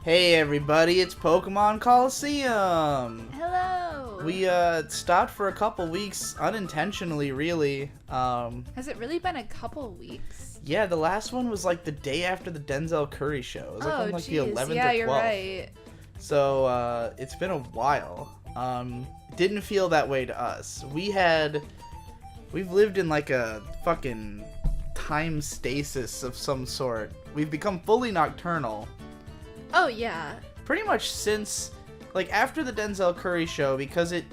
Hey everybody, it's Pokemon Colosseum! Hello! We stopped for a couple weeks, unintentionally really. Has it really been a couple weeks? Yeah, the last one was like the day after the Denzel Curry show. It was on the 11th yeah, or 12th. You're right. So, it's been a while. Didn't feel that way to us. We've lived in like a fucking time stasis of some sort. We've become fully nocturnal. Oh, yeah. Pretty much since, like, after the Denzel Curry show, because it,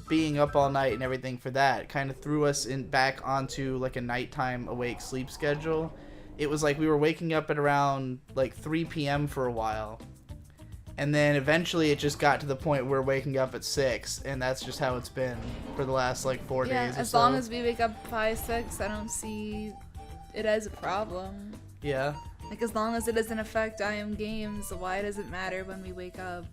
being up all night and everything for that kind of threw us back onto, like, a nighttime awake sleep schedule. It was like we were waking up at around, like, 3 p.m. for a while. And then eventually it just got to the point where we're waking up at 6, and that's just how it's been for the last, like, 4 days or so. As long as we wake up by 6, I don't see it as a problem. Yeah. Like, as long as it doesn't affect IM games, why does it matter when we wake up?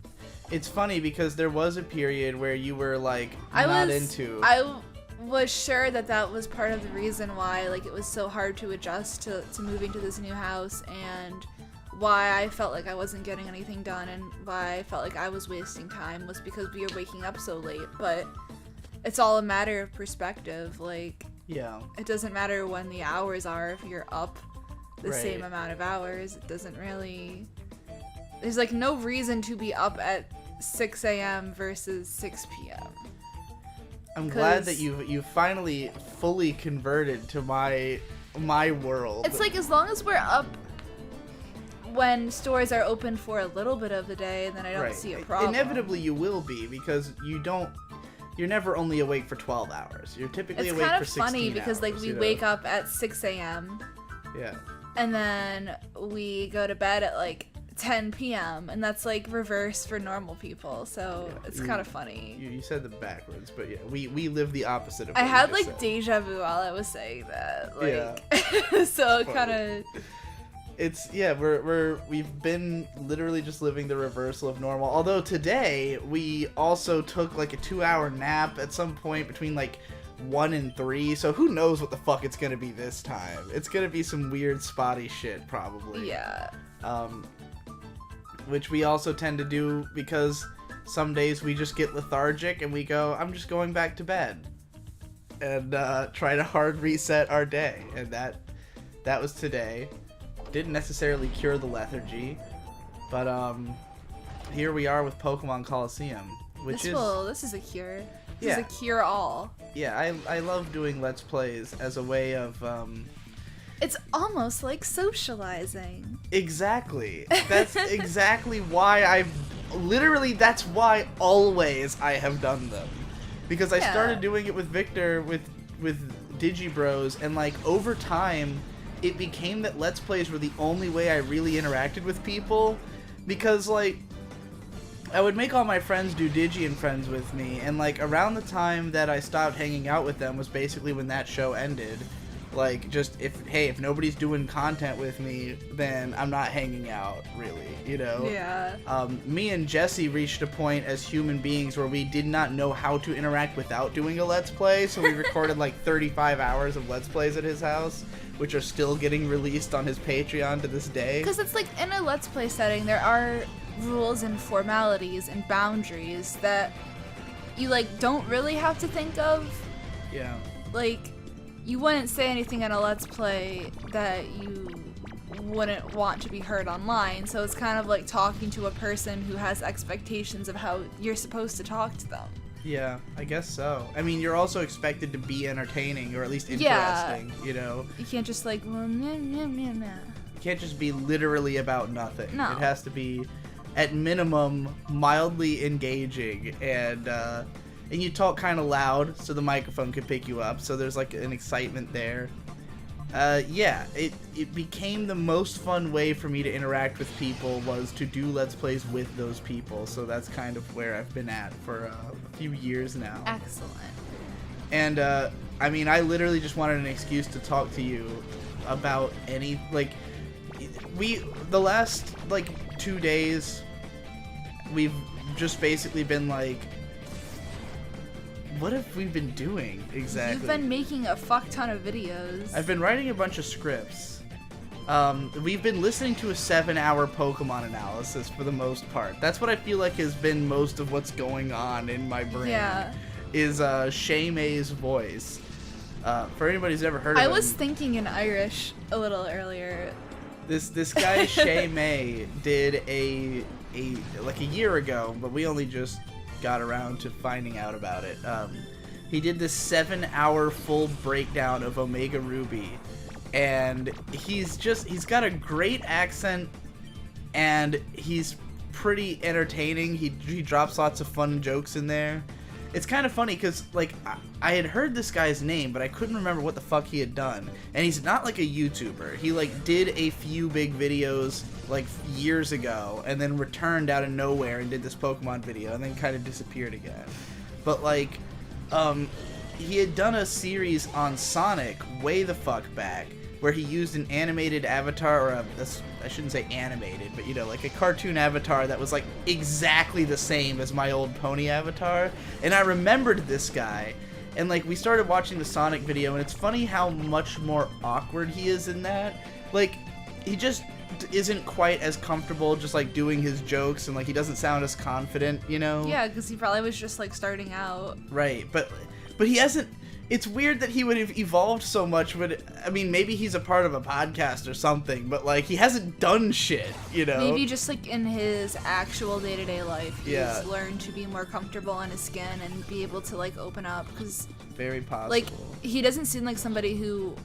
It's funny because there was a period where you were, like, I was sure that was part of the reason why, like, it was so hard to adjust to moving to this new house, and why I felt like I wasn't getting anything done, and why I felt like I was wasting time was because we were waking up so late. But it's all a matter of perspective. Like, yeah, it doesn't matter when the hours are if you're up the same amount of hours. It doesn't really, there's like no reason to be up at 6 a.m. versus 6 p.m. I'm glad that you finally fully converted to my world. It's like, as long as we're up when stores are open for a little bit of the day, then I don't see a problem. Inevitably you will be, because you're never only awake for 12 hours. You're typically awake for 16 hours. It's kind of funny because, like, we wake up at 6 a.m. Yeah. And then we go to bed at, like, 10 p.m. And that's, like, reverse for normal people. So it's kind of funny. You said them backwards, but yeah, we live the opposite of what I had, you just like, said. Deja vu while I was saying that. Like, yeah. So it kind of... It's, yeah, we've been literally just living the reversal of normal. Although today, we also took, like, a 2-hour nap at some point between, like, 1 and 3, so who knows what the fuck it's gonna be this time. It's gonna be some weird spotty shit, probably. Yeah. Which we also tend to do because some days we just get lethargic and we go, I'm just going back to bed. And try to hard reset our day. And that was today. Didn't necessarily cure the lethargy, but here we are with Pokemon Colosseum, which this is a cure. This is a cure-all. Yeah, I love doing Let's Plays as a way of... It's almost like socializing. Exactly. That's exactly why that's why always I have done them. Because I started doing it with Victor, with Digi Bros, and, like, over time, it became that Let's Plays were the only way I really interacted with people. Because, like, I would make all my friends do Digi and Friends with me, and, like, around the time that I stopped hanging out with them was basically when that show ended. Like, just, if nobody's doing content with me, then I'm not hanging out, really, Yeah. Me and Jesse reached a point as human beings where we did not know how to interact without doing a Let's Play, so we recorded, like, 35 hours of Let's Plays at his house, which are still getting released on his Patreon to this day. Because it's like, in a Let's Play setting, there are rules and formalities and boundaries that you, like, don't really have to think of. Yeah. Like, you wouldn't say anything in a Let's Play that you wouldn't want to be heard online, so it's kind of like talking to a person who has expectations of how you're supposed to talk to them. Yeah, I guess so. I mean, you're also expected to be entertaining, or at least interesting, You can't just, like, well, nah, nah, nah, nah. You can't just be literally about nothing. No. It has to be, at minimum, mildly engaging, and you talk kind of loud so the microphone can pick you up, so there's, like, an excitement there. Yeah, it became the most fun way for me to interact with people was to do Let's Plays with those people, so that's kind of where I've been at for a few years now. Excellent. And, I mean, I literally just wanted an excuse to talk to you about any, like, the last, like, 2 days, we've just basically been, like, what have we been doing exactly? You've been making a fuck ton of videos. I've been writing a bunch of scripts. we've been listening to a 7-hour Pokemon analysis for the most part. That's what I feel like has been most of what's going on in my brain. Yeah. Is Digi May's voice. For anybody who's ever heard of him. I was thinking in Irish a little earlier. This guy Digi May did a year ago, but we only just got around to finding out about it. He did this 7-hour full breakdown of Omega Ruby, and he's got a great accent, and he's pretty entertaining. He drops lots of fun jokes in there. It's kind of funny because, like, I had heard this guy's name, but I couldn't remember what the fuck he had done. And he's not, like, a YouTuber. He, like, did a few big videos, like, years ago, and then returned out of nowhere and did this Pokemon video, and then kind of disappeared again. But, like, he had done a series on Sonic way the fuck back, where he used an animated avatar, or I shouldn't say animated, but, you know, like a cartoon avatar that was, like, exactly the same as my old pony avatar. And I remembered this guy, and, like, we started watching the Sonic video, and it's funny how much more awkward he is in that. Like, he just isn't quite as comfortable just, like, doing his jokes, and, like, he doesn't sound as confident, you know? Yeah, because he probably was just, like, starting out. Right, but he hasn't... It's weird that he would have evolved so much, but, I mean, maybe he's a part of a podcast or something, but, like, he hasn't done shit, you know? Maybe just, like, in his actual day-to-day life, he's learned to be more comfortable in his skin and be able to, like, open up, because... Very possible. Like, he doesn't seem like somebody who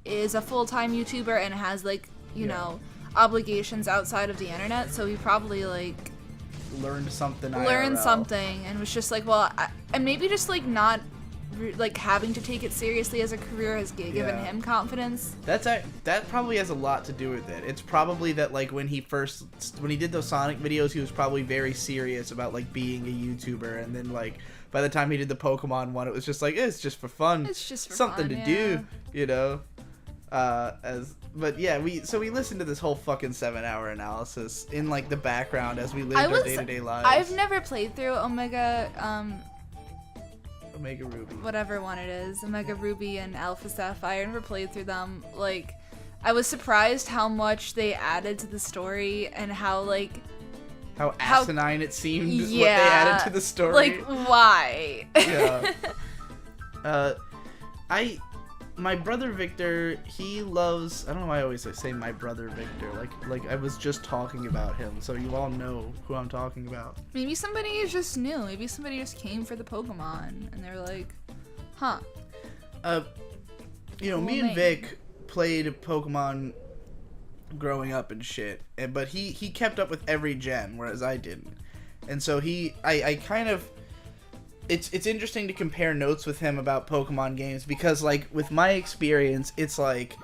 is a full-time YouTuber and has, like, you know, obligations outside of the internet, so he probably, like... Learned something and was just like, well, and maybe just, like, not... like having to take it seriously as a career has given him confidence. That probably has a lot to do with it. It's probably that, like, when he did those Sonic videos, he was probably very serious about, like, being a YouTuber, and then, like, by the time he did the Pokemon one, it was just like, it's just for fun. It's just for something fun, to do, you know. But yeah, we listened to this whole fucking 7-hour analysis in, like, the background as we lived our day-to-day lives. I've never played through Omega Ruby. Whatever one it is. Omega Ruby and Alpha Sapphire. I never played through them. Like, I was surprised how much they added to the story and how, like... How asinine it seemed what they added to the story. Like, why? Yeah. My brother Victor, he loves... I don't know why I always say my brother Victor. Like I was just talking about him, so you all know who I'm talking about. Maybe somebody is just new. Maybe somebody just came for the Pokemon, and they're like, huh. You know, me and Vic played Pokemon growing up and shit, but he kept up with every gen, whereas I didn't. And so I kind of... It's interesting to compare notes with him about Pokemon games because, like, with my experience, it's like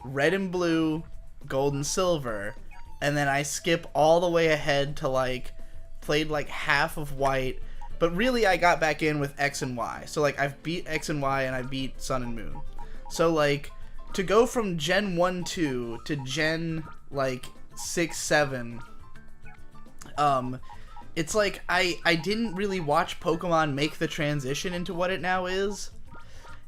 Red and Blue, Gold and Silver, and then I skip all the way ahead to, like, played, like, half of White, but really I got back in with X and Y. So, like, I've beat X and Y and I beat Sun and Moon. So, like, to go from Gen 1-2 to Gen, like, 6-7, it's like I didn't really watch Pokemon make the transition into what it now is.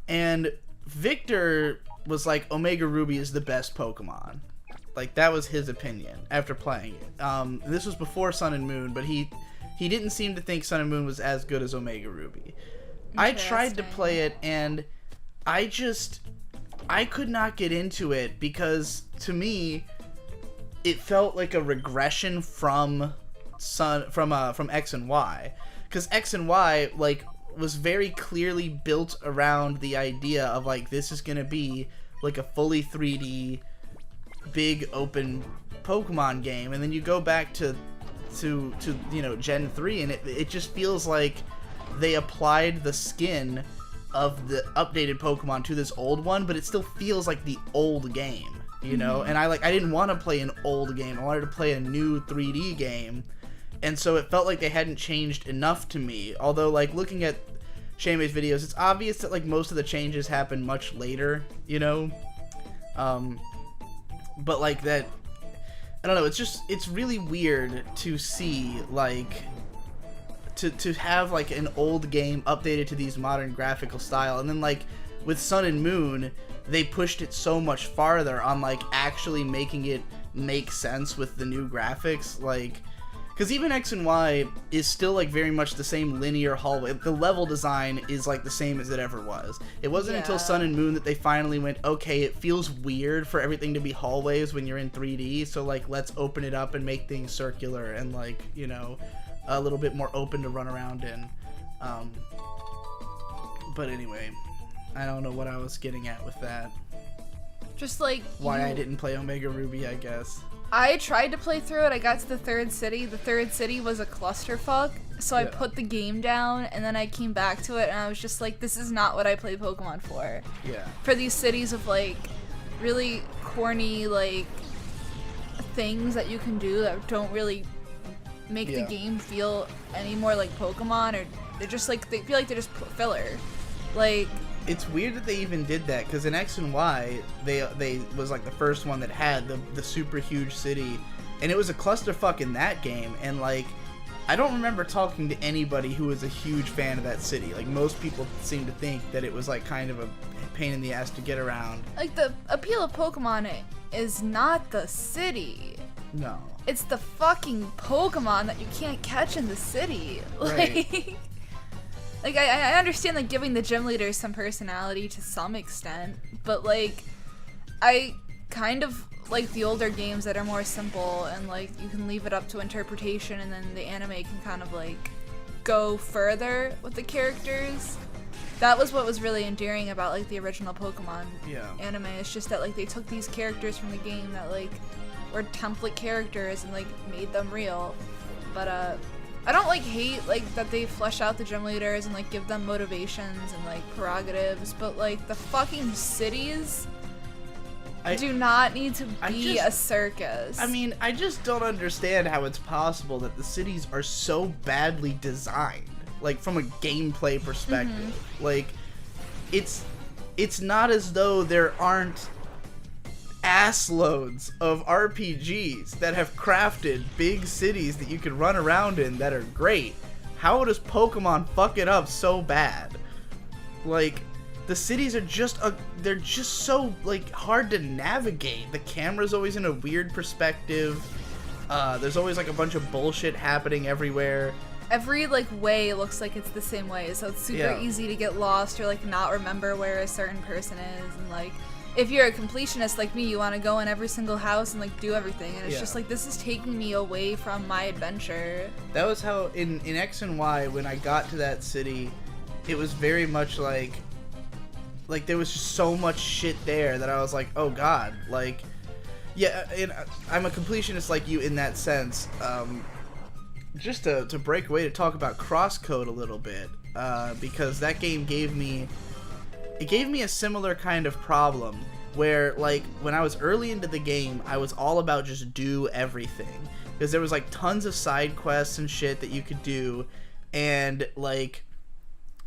And Victor was like, Omega Ruby is the best Pokemon. Like, that was his opinion after playing it. This was before Sun and Moon, but he didn't seem to think Sun and Moon was as good as Omega Ruby. I tried to play it, and I could not get into it because, to me, it felt like a regression from X and Y, because X and Y, like, was very clearly built around the idea of, like, this is gonna be like a fully 3D big open Pokemon game, and then you go back to you know, Gen 3, and it just feels like they applied the skin of the updated Pokemon to this old one, but it still feels like the old game, you know. And I didn't want to play an old game. I wanted to play a new 3D game. And so it felt like they hadn't changed enough to me. Although, like, looking at Digi May's videos, it's obvious that, like, most of the changes happen much later, you know? But, like, that... I don't know, it's really weird to see, like... To have, like, an old game updated to these modern graphical style. And then, like, with Sun and Moon, they pushed it so much farther on like actually making it make sense with the new graphics, like, because even X and Y is still like very much the same linear hallway. The level design is like the same as it ever was. It wasn't until Sun and Moon that they finally went, okay, it feels weird for everything to be hallways when you're in 3D, so like let's open it up and make things circular and like, you know, a little bit more open to run around in. But anyway, I don't know what I was getting at with that. Just like why I didn't play Omega Ruby, I guess. I tried to play through it. I got to the third city. The third city was a clusterfuck, so I put the game down, and then I came back to it, and I was just like, this is not what I play Pokemon for. Yeah. For these cities of, like, really corny, like, things that you can do that don't really make the game feel any more like Pokemon, or they're just, like, they feel like they're just filler. Like... It's weird that they even did that, because in X and Y, they was like the first one that had the super huge city, and it was a clusterfuck in that game, and like, I don't remember talking to anybody who was a huge fan of that city. Like, most people seem to think that it was like kind of a pain in the ass to get around. Like, the appeal of Pokemon is not the city. No. It's the fucking Pokemon that you can't catch in the city. Right. Like, I understand, like, giving the gym leaders some personality to some extent, but, like, I kind of like the older games that are more simple and, like, you can leave it up to interpretation, and then the anime can kind of, like, go further with the characters. That was what was really endearing about, like, the original Pokemon anime. It's just that, like, they took these characters from the game that, like, were template characters and, like, made them real. But, I don't, like, hate, like, that they flesh out the gym leaders and, like, give them motivations and, like, prerogatives, but, like, the fucking cities do not need to be a circus. I mean, I just don't understand how it's possible that the cities are so badly designed, like, from a gameplay perspective. Mm-hmm. Like, it's not as though there aren't ass loads of RPGs that have crafted big cities that you can run around in that are great. How does Pokemon fuck it up so bad? Like, the cities are just they're just so, like, hard to navigate. The camera's always in a weird perspective. There's always, like, a bunch of bullshit happening everywhere. Every, like, way looks like it's the same way, so it's super easy to get lost or, like, not remember where a certain person is, and, like, if you're a completionist like me, you want to go in every single house and, like, do everything. And it's just like, this is taking me away from my adventure. That was how, in X and Y, when I got to that city, it was very much like there was just so much shit there that I was like, oh god. Like, yeah, and I'm a completionist like you in that sense. Just to break away to talk about Crosscode a little bit, because that game gave me a similar kind of problem where, like, when I was early into the game, I was all about just do everything, because there was, like, tons of side quests and shit that you could do, and, like,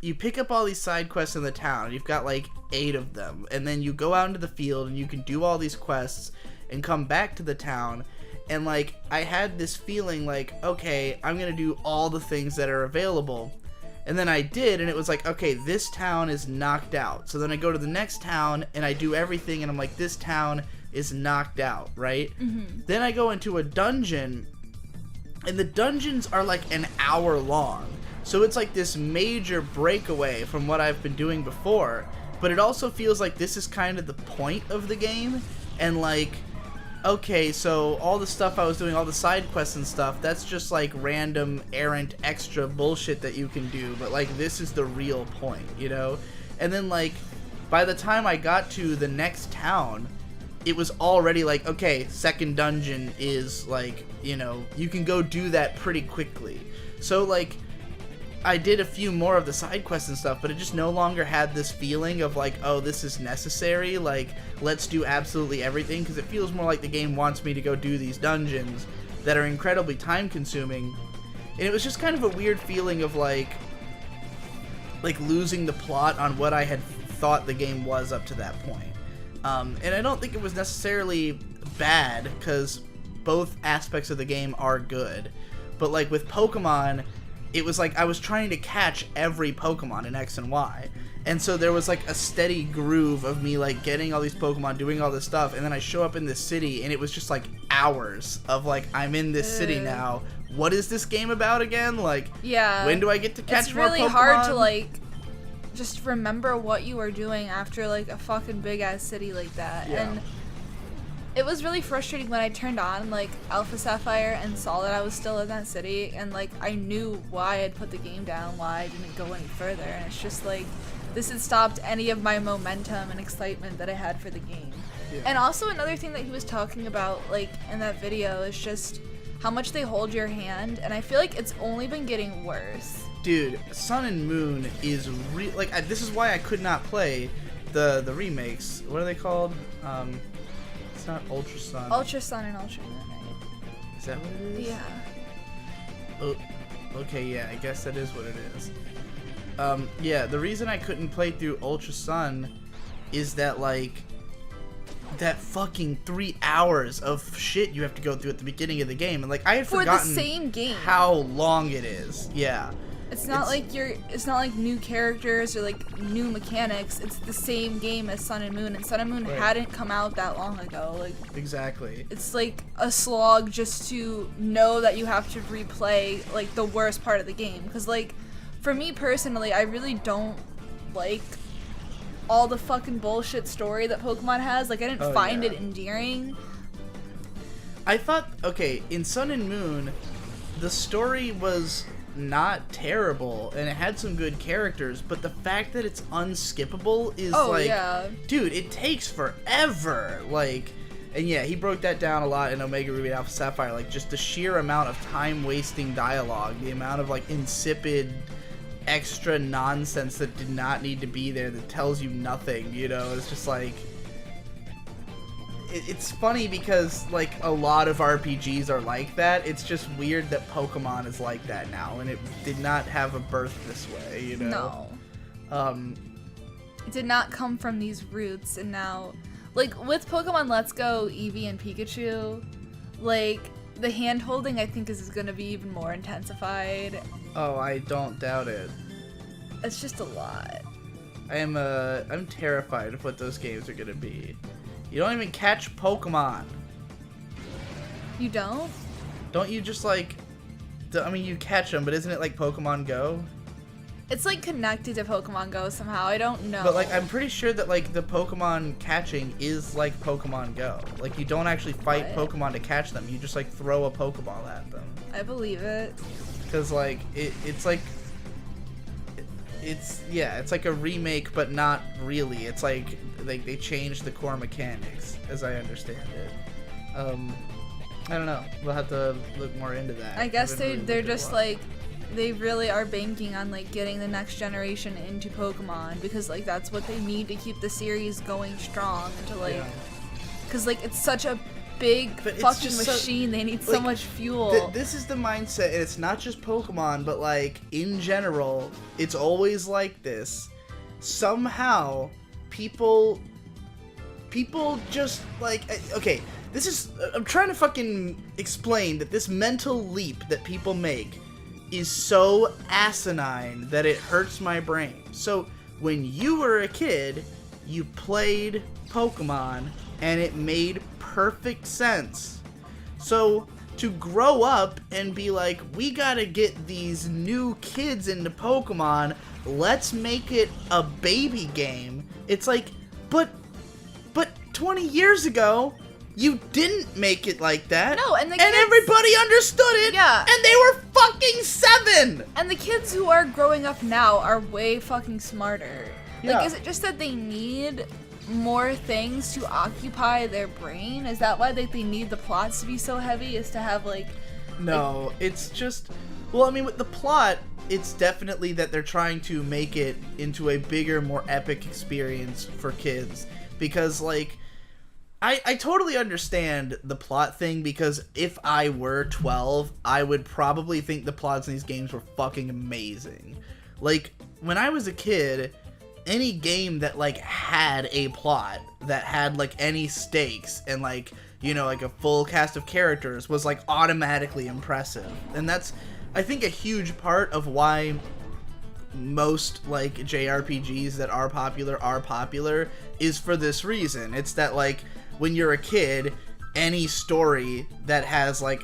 you pick up all these side quests in the town, you've got, like, 8 of them, and then you go out into the field and you can do all these quests and come back to the town, and, like, I had this feeling like, okay, I'm gonna do all the things that are available. And then I did, and it was like, okay, this town is knocked out. So then I go to the next town, and I do everything, and I'm like, this town is knocked out, right? Mm-hmm. Then I go into a dungeon, and the dungeons are like an hour long. So it's like this major breakaway from what I've been doing before. But it also feels like this is kind of the point of the game, and like, okay, so all the stuff I was doing, all the side quests and stuff, that's just like random errant extra bullshit that you can do, but like this is the real point, you know? And then like by the time I got to the next town, it was already like, okay, second dungeon is like, you know, you can go do that pretty quickly. So like I did a few more of the side quests and stuff, but it just no longer had this feeling of like, oh, this is necessary, like, let's do absolutely everything, because it feels more like the game wants me to go do these dungeons that are incredibly time-consuming, and it was just kind of a weird feeling of like losing the plot on what I had thought the game was up to that point. And I don't think it was necessarily bad, because both aspects of the game are good, but like with Pokemon, it was like I was trying to catch every Pokemon in X and Y, And so there was like a steady groove of me like getting all these Pokemon, doing all this stuff, and then I show up in this city and it was just like hours of like, I'm in this city now. What is this game about again? Like, when do I get to catch more Pokemon? It's really hard to like just remember what you were doing after like a fucking big ass city like that. And it was really frustrating when I turned on like Alpha Sapphire and saw that I was still in that city, and like I knew why I'd put the game down, why I didn't go any further, and it's just like this had stopped any of my momentum and excitement that I had for the game. And also another thing that he was talking about like in that video is just how much they hold your hand, and I feel like it's only been getting worse. Dude, Sun and Moon is this is why I could not play the remakes. What are they called? It's not Ultra Sun. Ultra Sun and Ultra Moon, right? Is that what it is? Yeah. Oh, okay, yeah, I guess that is what it is. Yeah, the reason I couldn't play through Ultra Sun is that like that fucking 3 hours of shit you have to go through at the beginning of the game, and like I had forgotten the same game how long it is. Yeah. It's not like new characters or like new mechanics. It's the same game as Sun and Moon, and Sun and Moon hadn't come out that long ago. Like exactly. It's like a slog just to know that you have to replay like the worst part of the game. Because like for me personally, I really don't like all the fucking bullshit story that Pokemon has. Like I didn't find it endearing. I thought, okay, in Sun and Moon, the story was not terrible and it had some good characters, but the fact that it's unskippable is dude, it takes forever. Like, and yeah, he broke that down a lot in Omega Ruby and Alpha Sapphire, like just the sheer amount of time wasting dialogue, the amount of like insipid extra nonsense that did not need to be there, that tells you nothing, you know. It's just like it's funny because like a lot of RPGs are like that. It's just weird that Pokemon is like that now, and it did not have a birth this way, you know. No. It did not come from these roots, and now like with Pokemon Let's Go, Eevee and Pikachu, like the hand holding I think is going to be even more intensified. Oh, I don't doubt it. It's just a lot. I'm terrified of what those games are going to be. You don't even catch Pokemon. You don't? Don't you just like... I mean, you catch them, but isn't it like Pokemon Go? It's like connected to Pokemon Go somehow. I don't know. But like, I'm pretty sure that like the Pokemon catching is like Pokemon Go. Like, you don't actually fight Pokemon to catch them. You just like throw a Pokeball at them. I believe it. Because like, it's like... It's like a remake, but not really. It's like they changed the core mechanics, as I understand it. I don't know. We'll have to look more into that. I guess they're just like, they really are banking on like getting the next generation into Pokemon, because like that's what they need to keep the series going strong, and to like, because like it's such a big fucking machine. They need so much fuel. This is the mindset, and it's not just Pokemon, but like in general, it's always like this. Somehow, people just like, okay, this is, I'm trying to fucking explain that this mental leap that people make is so asinine that it hurts my brain. So when you were a kid, you played Pokemon, and it made perfect sense. So to grow up and be like, we gotta get these new kids into Pokemon, let's make it a baby game. It's like, but 20 years ago, you didn't make it like that. No, and everybody understood it. Yeah. And they were fucking 7. And the kids who are growing up now are way fucking smarter. Yeah. Like, is it just that they need more things to occupy their brain? Is that why they need the plots to be so heavy? Is to have like... No, it's just... Well, I mean, with the plot, it's definitely that they're trying to make it into a bigger, more epic experience for kids. Because, like... I totally understand the plot thing, because if I were 12, I would probably think the plots in these games were fucking amazing. Like, when I was a kid, any game that, like, had a plot, that had, like, any stakes, and, like, you know, like, a full cast of characters was, like, automatically impressive. And that's, I think, a huge part of why most like JRPGs that are popular is for this reason. It's that like when you're a kid, any story that has like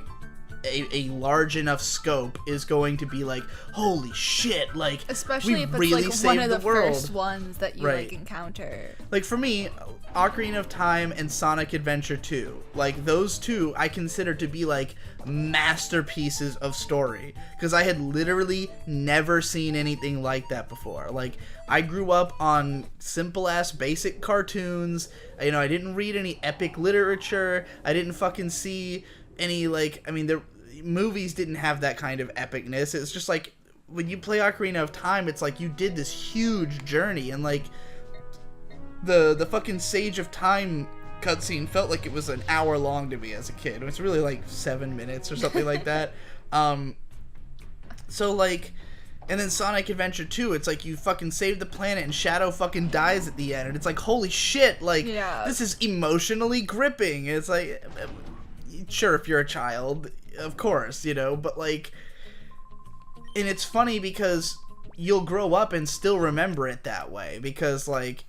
a large enough scope is going to be like, holy shit, like, especially we if it's really like saved one of the world. first ones that you like encounter. Like for me, Ocarina of Time and Sonic Adventure 2, like those two I consider to be like masterpieces of story, because I had literally never seen anything like that before. Like I grew up on simple ass basic cartoons, you know, I didn't read any epic literature, I didn't fucking see any like, I mean, the movies didn't have that kind of epicness. It's just like when you play Ocarina of Time, it's like you did this huge journey, and like the fucking Sage of Time cutscene felt like it was an hour long to me as a kid. It was really like 7 minutes or something like that. So like, and then Sonic Adventure 2, it's like you fucking save the planet and Shadow fucking dies at the end, and it's like, holy shit, like, this is emotionally gripping. It's like, sure, if you're a child, of course, you know, but like, and it's funny because you'll grow up and still remember it that way, because like,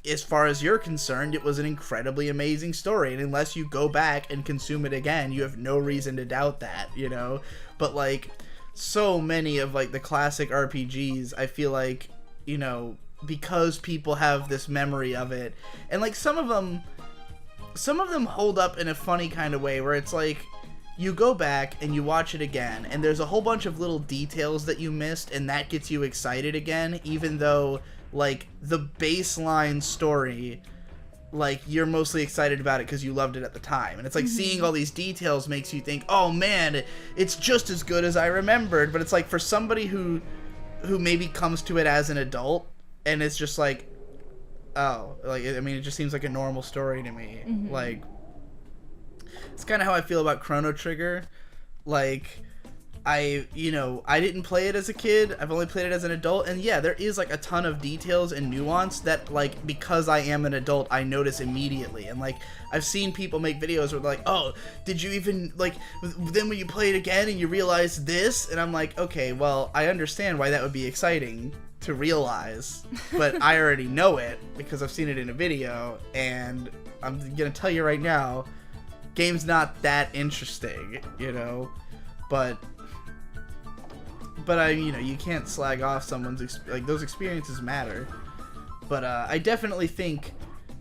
as far as you're concerned, it was an incredibly amazing story, and unless you go back and consume it again, you have no reason to doubt that, you know. But like, so many of like the classic RPGs, I feel like, you know, because people have this memory of it, and like some of them hold up in a funny kind of way, where it's like you go back and you watch it again, and there's a whole bunch of little details that you missed, and that gets you excited again, even though like the baseline story, like you're mostly excited about it because you loved it at the time. And it's like seeing all these details makes you think, oh man, it's just as good as I remembered. But it's like for somebody who maybe comes to it as an adult, and it's just like, oh, like, I mean, it just seems like a normal story to me. Like, it's kind of how I feel about Chrono Trigger. Like, I didn't play it as a kid, I've only played it as an adult, and yeah, there is like a ton of details and nuance that, like, because I am an adult, I notice immediately. And like, I've seen people make videos where they're like, oh, did you even, like, then when you play it again and you realize this? And I'm like, okay, well, I understand why that would be exciting to realize, but I already know it because I've seen it in a video, and I'm gonna tell you right now, game's not that interesting, you know. But you know, you can't slag off someone's like, those experiences matter. But I definitely think,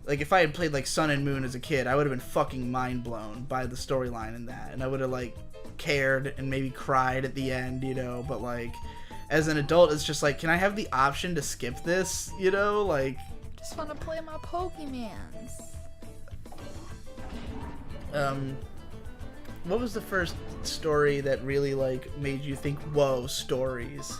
like, if I had played like Sun and Moon as a kid, I would have been fucking mind blown by the storyline in that, and I would have like cared and maybe cried at the end, you know. But like, as an adult, it's just like, can I have the option to skip this, you know? Like, just want to play my Pokemans. What was the first story that really, like, made you think, whoa, stories?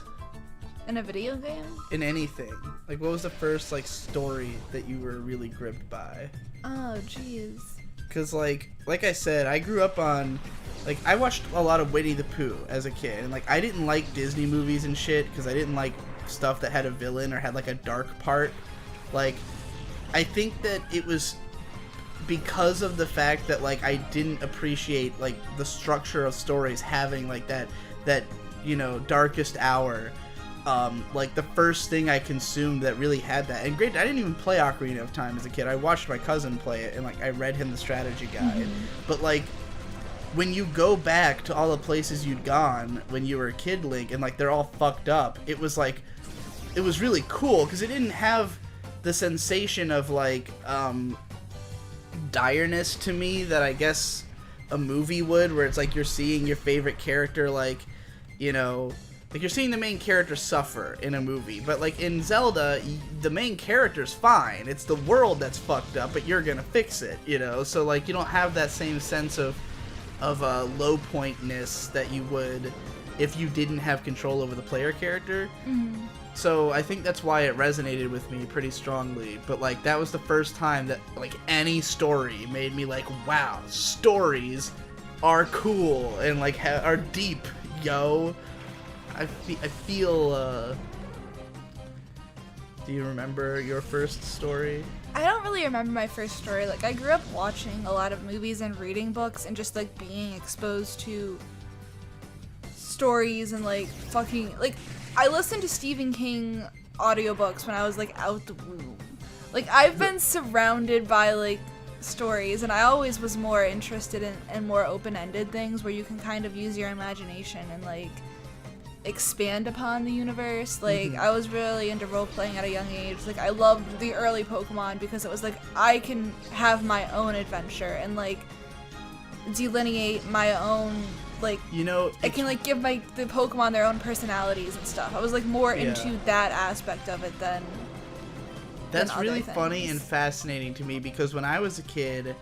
In a video game? In anything. Like, what was the first, like, story that you were really gripped by? Oh, jeez. Because, like I said, I grew up on, like, I watched a lot of Winnie the Pooh as a kid. And, like, I didn't like Disney movies and shit because I didn't like stuff that had a villain or had, like, a dark part. Like, I think that it was because of the fact that, like, I didn't appreciate, like, the structure of stories having, like, that you know, darkest hour. Like, the first thing I consumed that really had that, and granted, I didn't even play Ocarina of Time as a kid. I watched my cousin play it, and, like, I read him the strategy guide. But, like, when you go back to all the places you'd gone when you were a kid, Link, and, like, they're all fucked up, it was, like, it was really cool, because it didn't have the sensation of, like, direness to me that I guess a movie would, where it's like you're seeing your favorite character, like, you know, like you're seeing the main character suffer in a movie. But like in Zelda, the main character's fine, it's the world that's fucked up, but you're gonna fix it, you know. So like, you don't have that same sense of low pointness that you would if you didn't have control over the player character. So I think that's why it resonated with me pretty strongly. But like, that was the first time that like any story made me like, wow, stories are cool and like are deep, yo. I feel do you remember your first story? I don't really remember my first story. Like, I grew up watching a lot of movies and reading books and just like being exposed to stories and like fucking like, I listened to Stephen King audiobooks when I was like out the womb. Like I've been surrounded by like stories, and I always was more interested in more open-ended things where you can kind of use your imagination and like expand upon the universe. Like I was really into role-playing at a young age. Like I loved the early Pokemon because it was like I can have my own adventure and like delineate my own, like, you know, I can like give the Pokemon their own personalities and stuff. I was like more into that aspect of it than That's really funny and fascinating to me, because when I was a kid,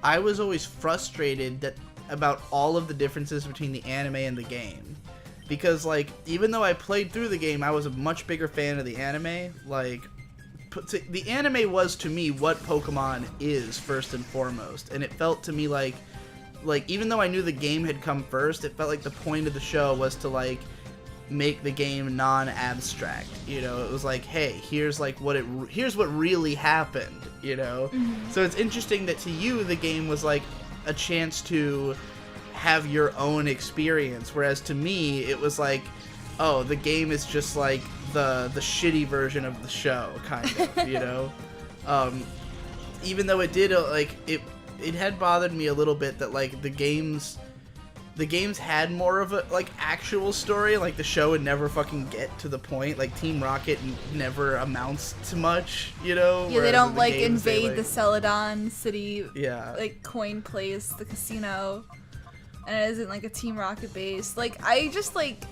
I was always frustrated about all of the differences between the anime and the game. Because, like, even though I played through the game, I was a much bigger fan of the anime. Like, the anime was, to me, what Pokemon is, first and foremost. And it felt to me like, even though I knew the game had come first, it felt like the point of the show was to, like, make the game non-abstract. You know, it was like, hey, here's like here's what really happened, you know? So it's interesting that to you, the game was like a chance to have your own experience, whereas to me it was like, oh, the game is just like the shitty version of the show, kind of, you know. Even though it did like it had bothered me a little bit that like the games had more of a like actual story. Like the show would never fucking get to the point. Like Team Rocket never amounts to much, you know. Yeah, they don't like invade the Celadon city. Yeah, like Coin Place, the casino. And it isn't like a Team Rocket base. Like, I just, like,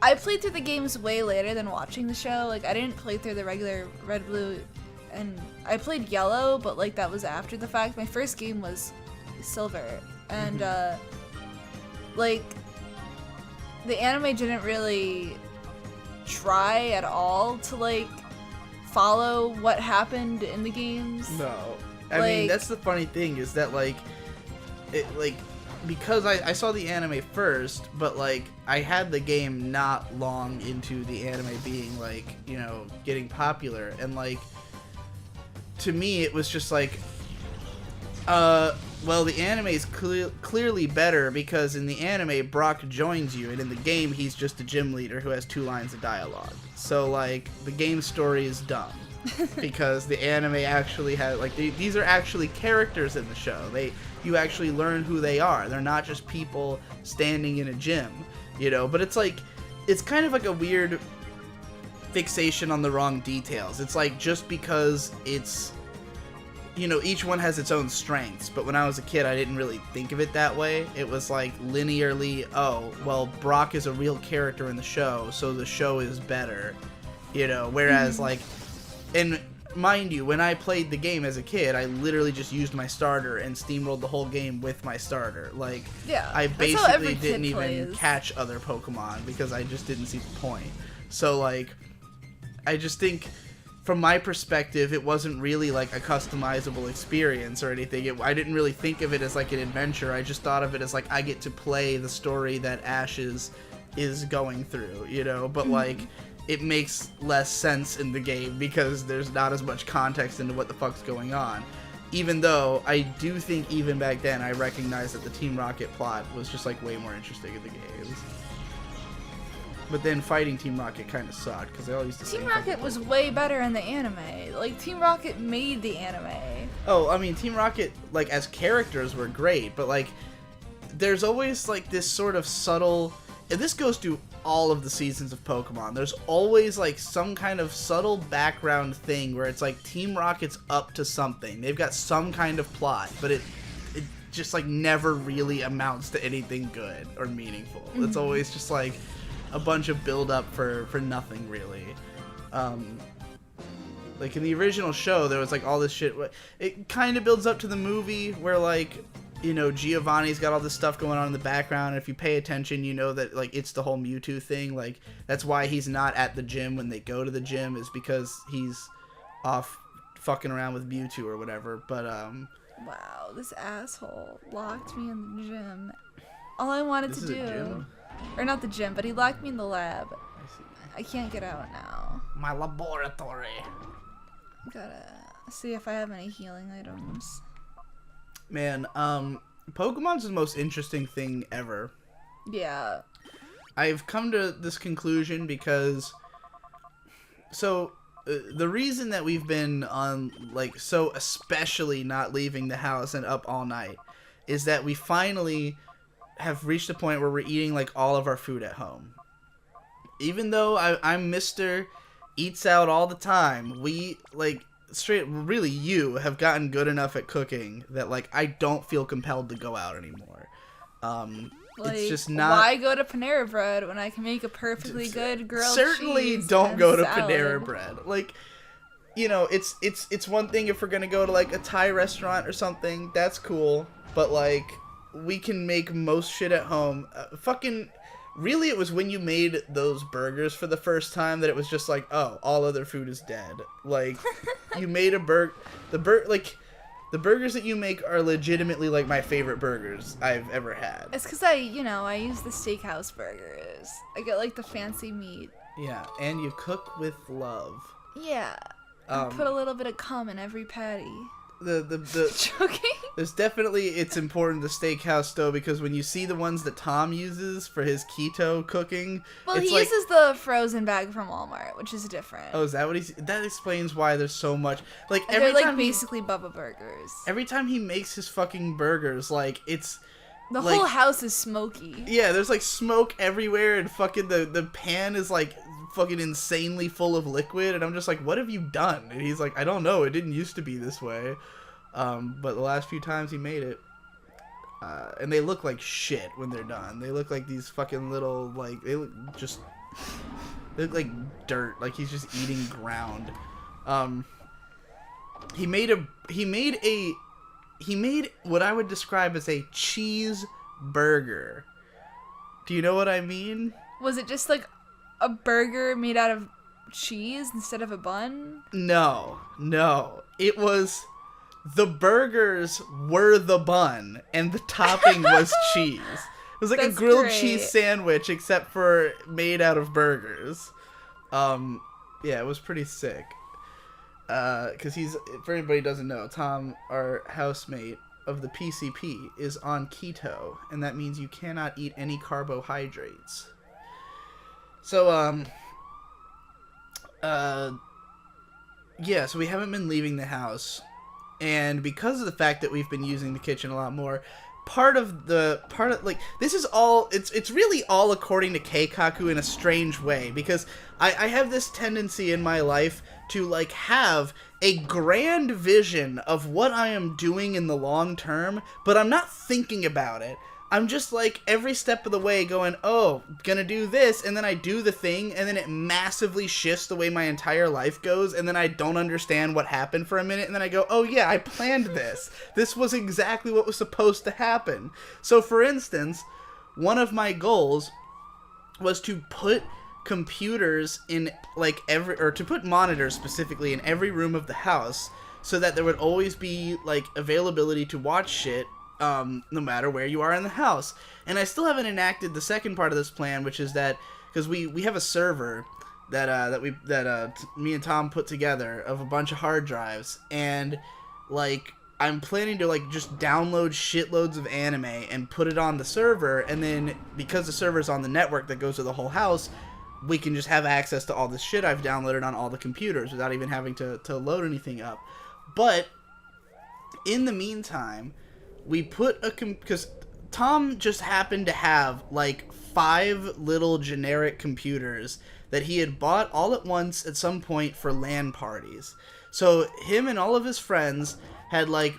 I played through the games way later than watching the show. Like, I didn't play through the regular Red, Blue, and I played Yellow, but, like, that was after the fact. My first game was Silver. And, like, the anime didn't really try at all to, like, follow what happened in the games. No. I mean, that's the funny thing, is that, like, because I saw the anime first, but, like, I had the game not long into the anime being, like, you know, getting popular. And, like, to me, it was just like, well, the anime is clearly better because in the anime, Brock joins you, and in the game, he's just a gym leader who has 2 lines of dialogue. So, like, the game story is dumb. Because the anime actually has, like, these are actually characters in the show. You actually learn who they are. They're not just people standing in a gym, you know. But it's like, it's kind of like a weird fixation on the wrong details. It's like, just because it's, you know, each one has its own strengths. But when I was a kid, I didn't really think of it that way. It was like linearly, oh, well, Brock is a real character in the show, so the show is better, you know. Whereas like, and mind you, when I played the game as a kid, I literally just used my starter and steamrolled the whole game with my starter. Like, yeah, I basically didn't even catch other Pokemon because I just didn't see the point. So, like, I just think, from my perspective, it wasn't really, like, a customizable experience or anything. I didn't really think of it as, like, an adventure. I just thought of it as, like, I get to play the story that Ash is going through, you know? But, like, it makes less sense in the game because there's not as much context into what the fuck's going on. Even though I do think even back then I recognized that the Team Rocket plot was just like way more interesting in the games. But then fighting Team Rocket kind of sucked because they all used to Team Rocket was way better in the anime. Like, Team Rocket made the anime. Oh, I mean, Team Rocket, like, as characters were great, but, like, there's always, like, this sort of subtle... And this goes to all of the seasons of Pokemon. There's always, like, some kind of subtle background thing where it's like Team Rocket's up to something. They've got some kind of plot, but it just, like, never really amounts to anything good or meaningful. It's always just, like, a bunch of build-up for nothing, really. Like, in the original show, there was, like, all this shit. It kind of builds up to the movie where, like, you know, Giovanni's got all this stuff going on in the background, and if you pay attention, you know that, like, it's the whole Mewtwo thing. Like, that's why he's not at the gym when they go to the gym, is because he's off fucking around with Mewtwo or whatever. But, wow, this asshole locked me in the gym. All I wanted to do... Or not the gym, but he locked me in the lab. I see. I can't get out now. My laboratory. Gotta see if I have any healing items. Man, Pokemon's the most interesting thing ever. Yeah. I've come to this conclusion because the reason that we've been on like so especially not leaving the house and up all night is that we finally have reached a point where we're eating like all of our food at home. Even though I'm Mr. Eats Out all the time, we like really you have gotten good enough at cooking that like I don't feel compelled to go out anymore. Like, it's just not. Why go to Panera Bread when I can make a perfectly good grilled certainly cheese don't and go to salad. Panera Bread. Like, you know, it's one thing if we're gonna go to like a Thai restaurant or something. That's cool, but like we can make most shit at home. Really, it was when you made those burgers for the first time that it was just like, oh, all other food is dead. Like, you made a the burgers that you make are legitimately like my favorite burgers I've ever had. It's because I use the steakhouse burgers. I get like the fancy meat. Yeah, and you cook with love. Yeah. I put a little bit of cum in every patty. Joking? There's definitely, it's important the steakhouse though, because when you see the ones that Tom uses for his keto cooking, well, he uses the frozen bag from Walmart, which is different. Oh, is that what that explains why there's so much like and every they're time like basically Bubba burgers. Every time he makes his fucking burgers, like it's the whole house is smoky. Yeah, there's like smoke everywhere, and fucking the pan is like fucking insanely full of liquid, and I'm just like, what have you done? And he's like, I don't know, it didn't used to be this way. But the last few times he made it, and they look like shit when they're done. They look like these fucking little, like, they look like dirt, like he's just eating ground. He made what I would describe as a cheeseburger. Do you know what I mean? Was it just like a burger made out of cheese instead of a bun? No. It was, the burgers were the bun and the topping was cheese. It was like a grilled cheese sandwich except for made out of burgers. Yeah, it was pretty sick. Because for anybody who doesn't know, Tom, our housemate of the PCP, is on keto, and that means you cannot eat any carbohydrates. So, yeah, so we haven't been leaving the house, and because of the fact that we've been using the kitchen a lot more, this is all, it's really all according to Keikaku in a strange way, because I have this tendency in my life to, like, have a grand vision of what I am doing in the long term, but I'm not thinking about it. I'm just, like, every step of the way going, oh, gonna do this, and then I do the thing, and then it massively shifts the way my entire life goes, and then I don't understand what happened for a minute, and then I go, oh yeah, I planned this. This was exactly what was supposed to happen. So, for instance, one of my goals was to put computers in, like, to put monitors specifically in every room of the house, so that there would always be, like, availability to watch shit, no matter where you are in the house. And I still haven't enacted the second part of this plan, which is that, because we have a server that me and Tom put together of a bunch of hard drives, and, like, I'm planning to, like, just download shitloads of anime and put it on the server, and then, because the server's on the network that goes to the whole house, we can just have access to all the shit I've downloaded on all the computers without even having to load anything up. But in the meantime, we put because Tom just happened to have, like, 5 little generic computers that he had bought all at once at some point for LAN parties. So him and all of his friends had, like,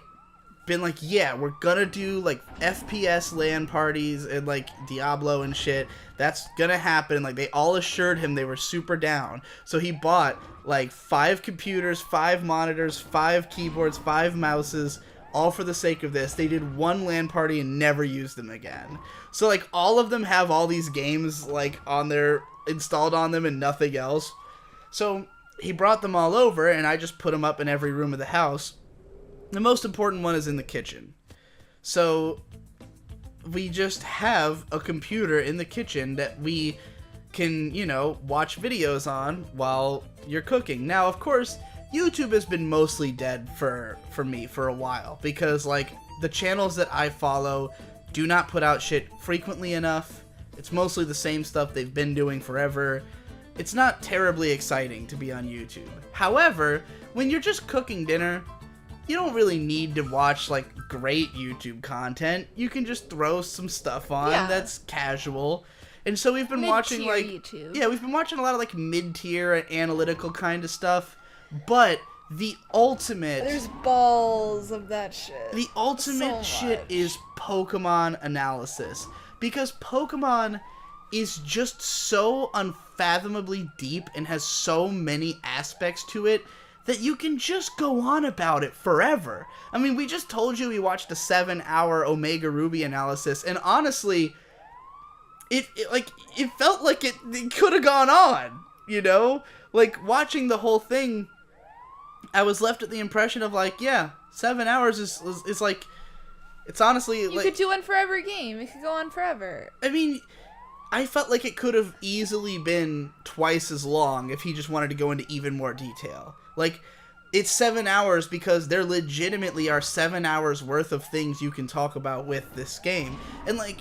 been like, yeah, we're gonna do, like, FPS LAN parties and, like, Diablo and shit. That's gonna happen. Like, they all assured him they were super down. So he bought, like, 5 computers, 5 monitors, 5 keyboards, 5 mouses, all for the sake of this. They did one LAN party and never used them again. So, like, all of them have all these games, like, installed on them and nothing else. So he brought them all over, and I just put them up in every room of the house. The most important one is in the kitchen. So we just have a computer in the kitchen that we can, you know, watch videos on while you're cooking. Now, of course, YouTube has been mostly dead for me for a while, because, like, the channels that I follow do not put out shit frequently enough, It's mostly the same stuff they've been doing forever. It's not terribly exciting to be on YouTube. However, when you're just cooking dinner, you don't really need to watch like great YouTube content. You can just throw some stuff on that's casual. And so we've been watching like YouTube. Yeah, we've been watching a lot of like mid-tier analytical kind of stuff, but the ultimate There's balls of that shit. The ultimate shit is Pokemon analysis, because Pokemon is just so unfathomably deep and has so many aspects to it that you can just go on about it forever. I mean, we just told you we watched a 7-hour Omega Ruby analysis, and honestly, it felt like it could have gone on, you know? Like, watching the whole thing, I was left with the impression of, like, yeah, 7 hours is like, it's honestly, you could do one for every game. It could go on forever. I mean, I felt like it could have easily been twice as long if he just wanted to go into even more detail. Like, it's 7 hours because there legitimately are 7 hours worth of things you can talk about with this game. And, like,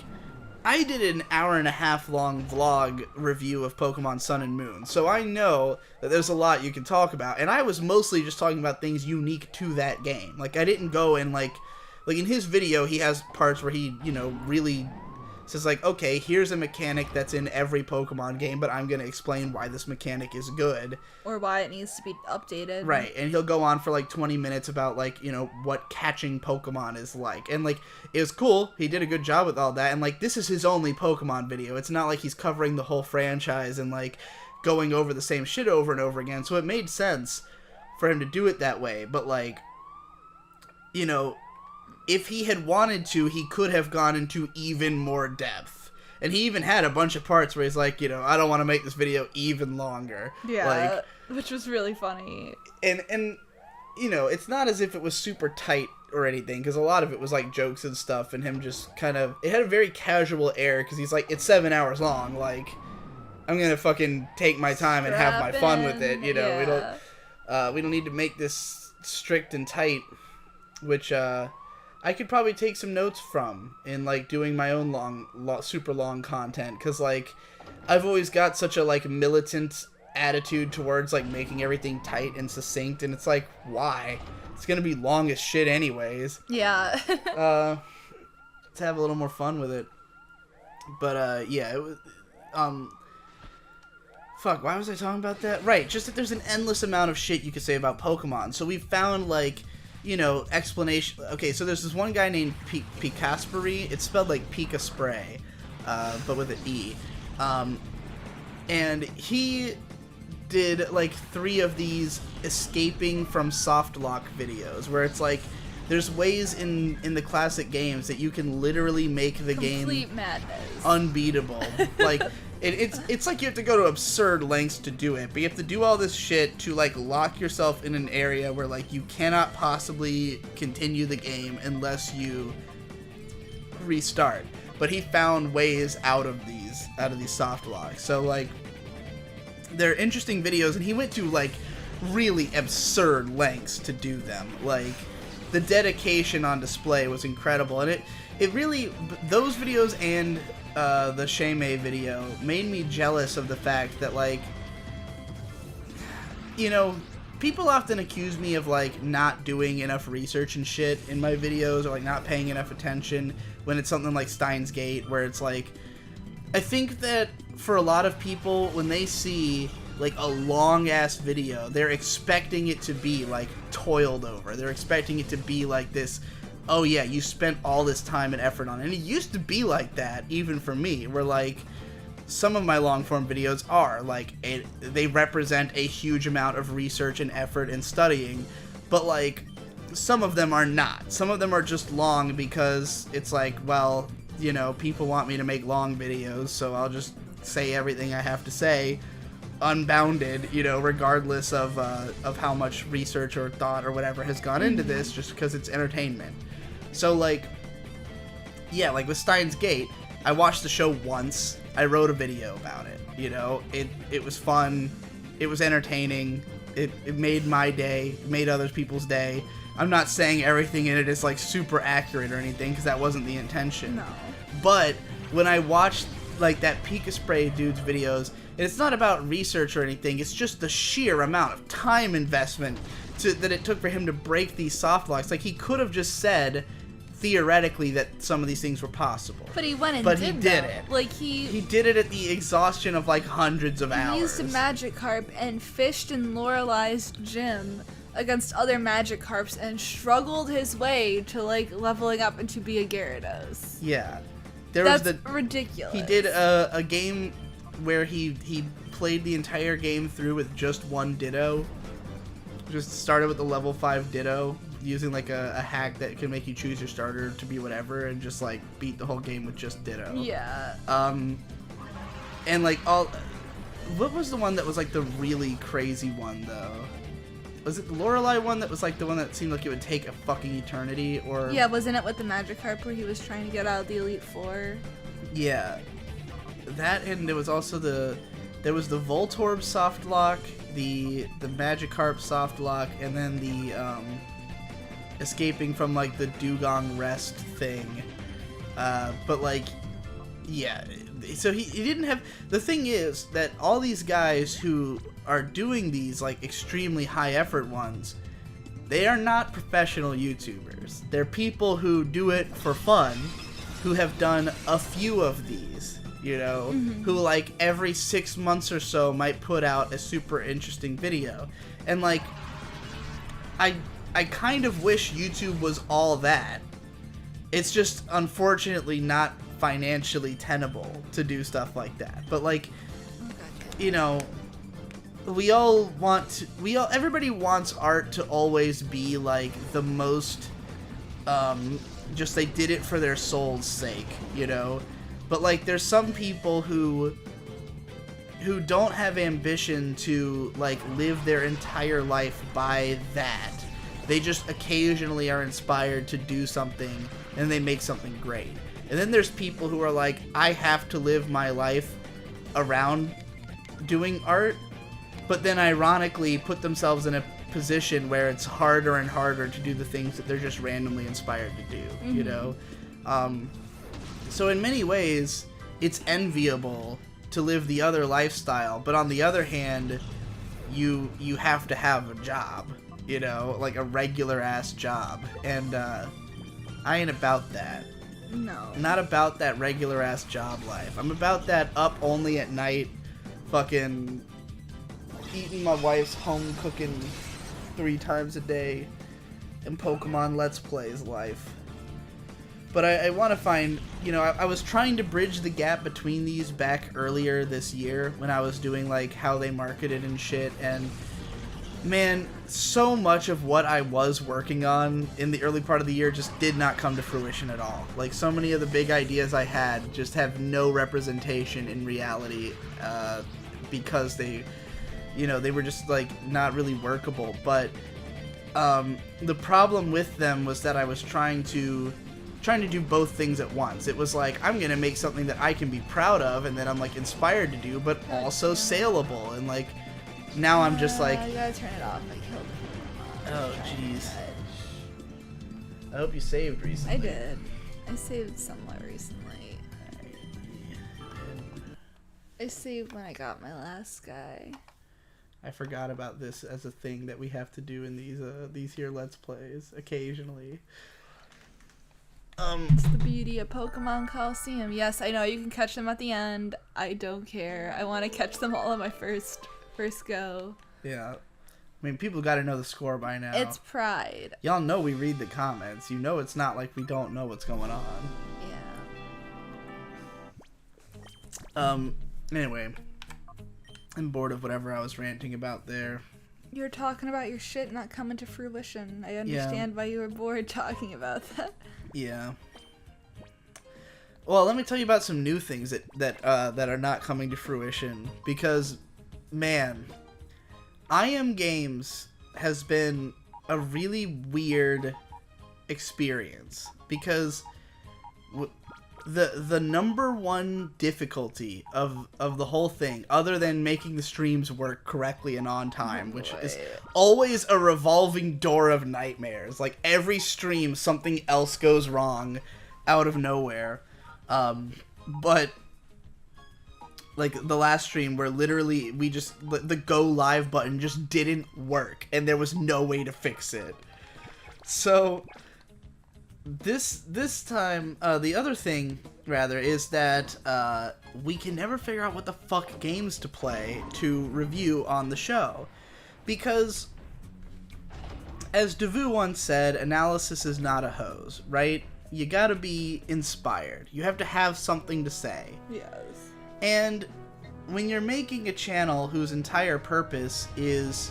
I did an 1.5 hour long vlog review of Pokemon Sun and Moon, so I know that there's a lot you can talk about. And I was mostly just talking about things unique to that game. Like, I didn't go and, like in his video, he has parts where he, you know, really says, like, okay, here's a mechanic that's in every Pokemon game, but I'm going to explain why this mechanic is good. Or why it needs to be updated. Right, and he'll go on for, like, 20 minutes about, like, you know, what catching Pokemon is like. And, like, it was cool. He did a good job with all that. And, like, this is his only Pokemon video. It's not like he's covering the whole franchise and, like, going over the same shit over and over again. So it made sense for him to do it that way. But, like, you know, if he had wanted to, he could have gone into even more depth. And he even had a bunch of parts where he's like, you know, I don't want to make this video even longer. Yeah, like, which was really funny. And you know, it's not as if it was super tight or anything, because a lot of it was like jokes and stuff, and him just kind of, it had a very casual air, because he's like, it's 7 hours long, like, I'm gonna fucking take my time and have my fun with it, you know. Yeah. We don't need to make this strict and tight, which I could probably take some notes from in, like, doing my own super long content, because, like, I've always got such a, like, militant attitude towards, like, making everything tight and succinct, and it's like, why? It's gonna be long as shit anyways. Yeah. Let's have a little more fun with it. But, yeah, it was, fuck, why was I talking about that? Right, just that there's an endless amount of shit you could say about Pokemon, so we found, like, you know, explanation. Okay, so there's this one guy named Picasperi. It's spelled like Pika Spray, but with an E. And he did like 3 of these escaping from softlock videos, where it's like there's ways in the classic games that you can literally make the Complete game madness. Unbeatable. Like, it's like you have to go to absurd lengths to do it, but you have to do all this shit to, like, lock yourself in an area where, like, you cannot possibly continue the game unless you restart. But he found ways out of these soft locks. So, like, they're interesting videos, and he went to, like, really absurd lengths to do them. Like, the dedication on display was incredible, and it really, those videos and the Digi May video made me jealous of the fact that, like, you know, people often accuse me of, like, not doing enough research and shit in my videos, or, like, not paying enough attention when it's something like Steins Gate, where it's like, I think that for a lot of people, when they see, like, a long-ass video, they're expecting it to be, like, toiled over. They're expecting it to be like this, oh yeah, you spent all this time and effort on it. And it used to be like that, even for me, where, like, some of my long-form videos are, like, they represent a huge amount of research and effort and studying, but, like, some of them are not. Some of them are just long because it's like, well, you know, people want me to make long videos, so I'll just say everything I have to say, unbounded, you know, regardless of how much research or thought or whatever has gone into this, just because it's entertainment. So, like, yeah, like with Steins Gate, I watched the show once, I wrote a video about it, you know, it was fun, it was entertaining, it made my day, it made other people's day. I'm not saying everything in it is, like, super accurate or anything, because that wasn't the intention. No. But when I watched like that Pika Spray dude's videos, and it's not about research or anything, it's just the sheer amount of time investment that it took for him to break these soft locks. Like, he could have just said theoretically that some of these things were possible, but he went and he did it. Like, he did it at the exhaustion of like hundreds of hours. He used a Magikarp and fished in Lorelei's gym against other Magikarps and struggled his way to like leveling up and to be a Gyarados. Yeah, that's ridiculous. He did a game where he played the entire game through with just one Ditto. Just started with the level 5 Ditto, using like a hack that can make you choose your starter to be whatever, and just like beat the whole game with just Ditto. Yeah. And like what was the one that was like the really crazy one though? Was it the Lorelei one that was like the one that seemed like it would take a fucking eternity? Or yeah, wasn't it with the Magikarp where he was trying to get out of the Elite Four? Yeah, that, and there was also the Voltorb soft lock, the Magikarp soft lock, and then the escaping from like the Dugong rest thing. But like, yeah, so he didn't have. The thing is that all these guys who are doing these like extremely high effort ones, they are not professional YouTubers. They're people who do it for fun, who have done a few of these, you know, who like every 6 months or so might put out a super interesting video. And like, I kind of wish YouTube was all that. It's just unfortunately not financially tenable to do stuff like that. But like, you know, everybody wants art to always be like the most, just they did it for their soul's sake, you know? But like, there's some people who don't have ambition to like live their entire life by that. They just occasionally are inspired to do something and they make something great. And then there's people who are like, I have to live my life around doing art, but then ironically put themselves in a position where it's harder and harder to do the things that they're just randomly inspired to do, you know? So in many ways, it's enviable to live the other lifestyle, but on the other hand, you have to have a job, you know? Like a regular ass job. And I ain't about that. No. Not about that regular ass job life. I'm about that up only at night, fucking eating my wife's home cooking 3 times a day, and Pokemon Let's Plays life. But I want to find, you know, I was trying to bridge the gap between these back earlier this year when I was doing like how they marketed and shit, and man, so much of what I was working on in the early part of the year just did not come to fruition at all. Like, so many of the big ideas I had just have no representation in reality, because they, you know, they were just like not really workable. But the problem with them was that I was trying to do both things at once. It was like, I'm gonna make something that I can be proud of and that I'm like inspired to do, but also saleable. And like, now I'm just like, you gotta turn it off. I killed it. Oh jeez. I hope you saved recently. I did. I saved somewhat recently. I saved when I got my last guy. I forgot about this as a thing that we have to do in these here Let's Plays occasionally. It's the beauty of Pokemon Colosseum. Yes, I know you can catch them at the end. I don't care. I want to catch them all on my first go. Yeah. I mean, people got to know the score by now. It's pride. Y'all know we read the comments. You know it's not like we don't know what's going on. Yeah. Anyway, I'm bored of whatever I was ranting about there. You're talking about your shit not coming to fruition. I understand why you were bored talking about that. Yeah. Well, let me tell you about some new things that are not coming to fruition, because, man, I Am Games has been a really weird experience, because the number one difficulty of the whole thing, other than making the streams work correctly and on time, which is always a revolving door of nightmares. Like, every stream something else goes wrong out of nowhere. But like the last stream where literally the go live button just didn't work and there was no way to fix it. So this time, the other thing rather is that we can never figure out what the fuck games to play to review on the show, because as Devu once said, analysis is not a hose, right? You gotta be inspired. You have to have something to say. Yes. And when you're making a channel whose entire purpose is